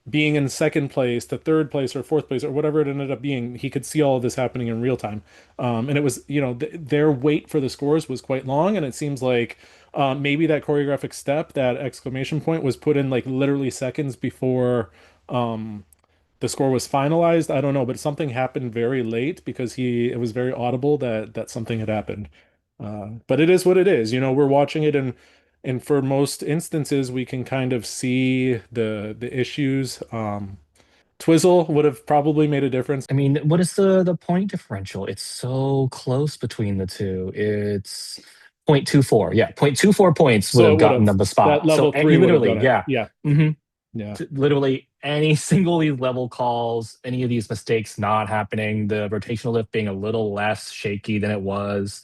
[SPEAKER 1] being in second place to third place or fourth place or whatever it ended up being. He could see all of this happening in real time. And it was, their wait for the scores was quite long. And it seems like maybe that choreographic step, that exclamation point, was put in like literally seconds before the score was finalized. I don't know, but something happened very late because it was very audible that something had happened. But it is what it is. We're watching it, and for most instances we can kind of see the issues. Twizzle would have probably made a difference.
[SPEAKER 2] I mean, what is the point differential? It's so close between the two. It's 0.24. Yeah, 0.24 points would
[SPEAKER 1] So
[SPEAKER 2] have
[SPEAKER 1] it would
[SPEAKER 2] gotten
[SPEAKER 1] have
[SPEAKER 2] them the
[SPEAKER 1] that
[SPEAKER 2] spot. So
[SPEAKER 1] level three
[SPEAKER 2] you
[SPEAKER 1] would have
[SPEAKER 2] literally,
[SPEAKER 1] done it.
[SPEAKER 2] yeah.
[SPEAKER 1] Yeah.
[SPEAKER 2] Hmm.
[SPEAKER 1] Yeah.
[SPEAKER 2] Literally any single of these level calls, any of these mistakes not happening, the rotational lift being a little less shaky than it was,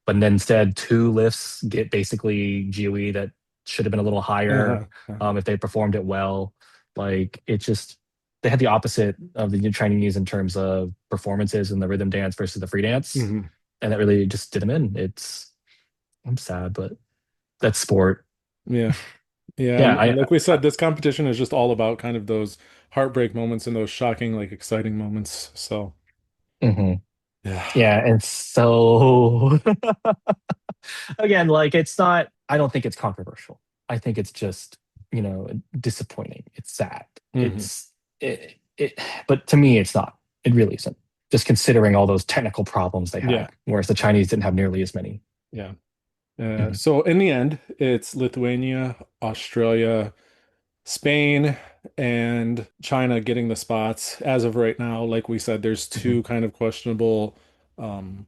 [SPEAKER 2] but then instead two lifts get basically GOE that should have been a little higher
[SPEAKER 1] Uh-huh. Uh-huh.
[SPEAKER 2] if they performed it well. Like it just they had the opposite of the Chinese in terms of performances in the rhythm dance versus the free dance,
[SPEAKER 1] Hmm.
[SPEAKER 2] and that really just did them in. I'm sad, but that's sport.
[SPEAKER 1] Yeah. Yeah,
[SPEAKER 2] Yeah,
[SPEAKER 1] and like we
[SPEAKER 2] I
[SPEAKER 1] said, this competition is just all about kind of those heartbreak moments and those shocking, like exciting moments. So,
[SPEAKER 2] mhm.
[SPEAKER 1] yeah.
[SPEAKER 2] Yeah, and so again, like it's not, I don't think it's controversial. I think it's just, disappointing. It's sad.
[SPEAKER 1] Hmm.
[SPEAKER 2] But to me, it's not. It really isn't. Just considering all those technical problems they
[SPEAKER 1] Yeah.
[SPEAKER 2] had, whereas the Chinese didn't have nearly as many.
[SPEAKER 1] Yeah.
[SPEAKER 2] Mhm.
[SPEAKER 1] So in the end, it's Lithuania, Australia, Spain, and China getting the spots. As of right now, like we said, there's
[SPEAKER 2] Mhm.
[SPEAKER 1] two kind of questionable um,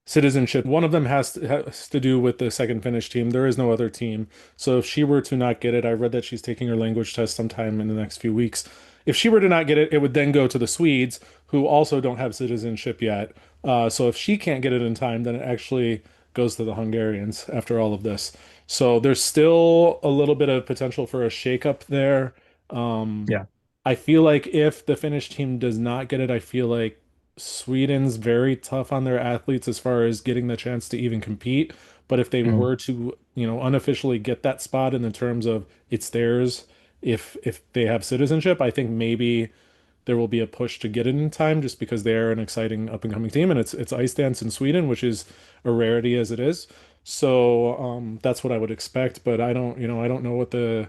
[SPEAKER 1] citizenship. One of them has to do with the second Finnish team. There is no other team. So if she were to not get it, I read that she's taking her language test sometime in the next few weeks. If she were to not get it, it would then go to the Swedes, who also don't have citizenship yet. So if she can't get it in time, then it actually goes to the Hungarians after all of this. So there's still a little bit of potential for a shakeup there. Um,
[SPEAKER 2] Yeah.
[SPEAKER 1] I feel like if the Finnish team does not get it, I feel like Sweden's very tough on their athletes as far as getting the chance to even compete. But if they
[SPEAKER 2] Mhm.
[SPEAKER 1] were to, unofficially get that spot in the terms of it's theirs, if they have citizenship, I think maybe there will be a push to get it in time just because they are an exciting up and coming team, and it's ice dance in Sweden, which is a rarity as it is. So that's what I would expect, but I don't know what the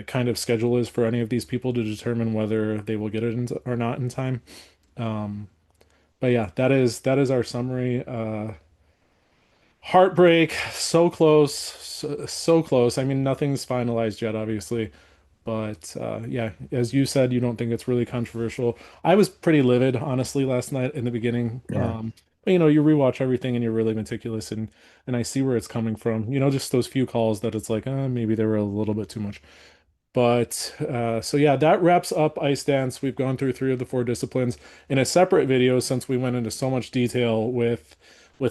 [SPEAKER 1] kind of schedule is for any of these people to determine whether they will get it in, or not in time. Um, but yeah, that is our summary. Heartbreak, so close, so close. I mean, nothing's finalized yet, obviously, but yeah, as you said, you don't think it's really controversial. I was pretty livid, honestly, last night in the beginning.
[SPEAKER 2] Yeah.
[SPEAKER 1] But you rewatch everything and you're really meticulous, and I see where it's coming from. Just those few calls that it's like, maybe they were a little bit too much. But so yeah, that wraps up ice dance. We've gone through three of the four disciplines in a separate video since we went into so much detail with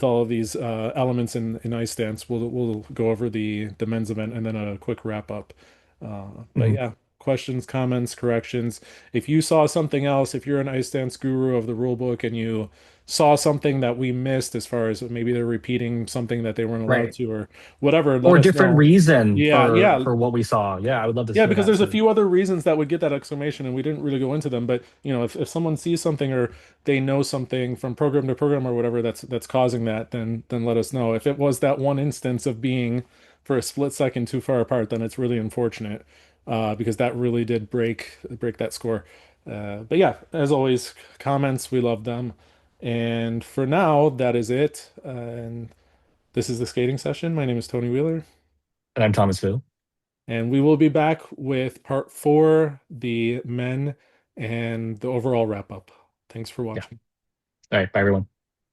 [SPEAKER 1] all of these elements in ice dance. We'll go over the men's event and then a quick wrap up. But
[SPEAKER 2] Mhm.
[SPEAKER 1] yeah, questions, comments, corrections. If you saw something else, if you're an ice dance guru of the rule book and you saw something that we missed as far as maybe they're repeating something that they weren't allowed
[SPEAKER 2] Right.
[SPEAKER 1] to or whatever, let
[SPEAKER 2] Or
[SPEAKER 1] us
[SPEAKER 2] different
[SPEAKER 1] know.
[SPEAKER 2] reason
[SPEAKER 1] Yeah, yeah.
[SPEAKER 2] for what we saw. Yeah, I would love to
[SPEAKER 1] Yeah,
[SPEAKER 2] hear
[SPEAKER 1] because
[SPEAKER 2] that
[SPEAKER 1] there's a
[SPEAKER 2] too.
[SPEAKER 1] few other reasons that would get that exclamation, and we didn't really go into them. But if someone sees something or they know something from program to program or whatever that's causing that, then let us know. If it was that one instance of being for a split second too far apart, then it's really unfortunate. because that really did break that score. But yeah, as always, comments, we love them. And for now, that is it. And this is the skating session. My name is Tony Wheeler,
[SPEAKER 2] And I'm Thomas Vu.
[SPEAKER 1] and we will be back with part four, the men, and the overall wrap up. Thanks for
[SPEAKER 2] Yeah.
[SPEAKER 1] watching.
[SPEAKER 2] All right. Bye, everyone.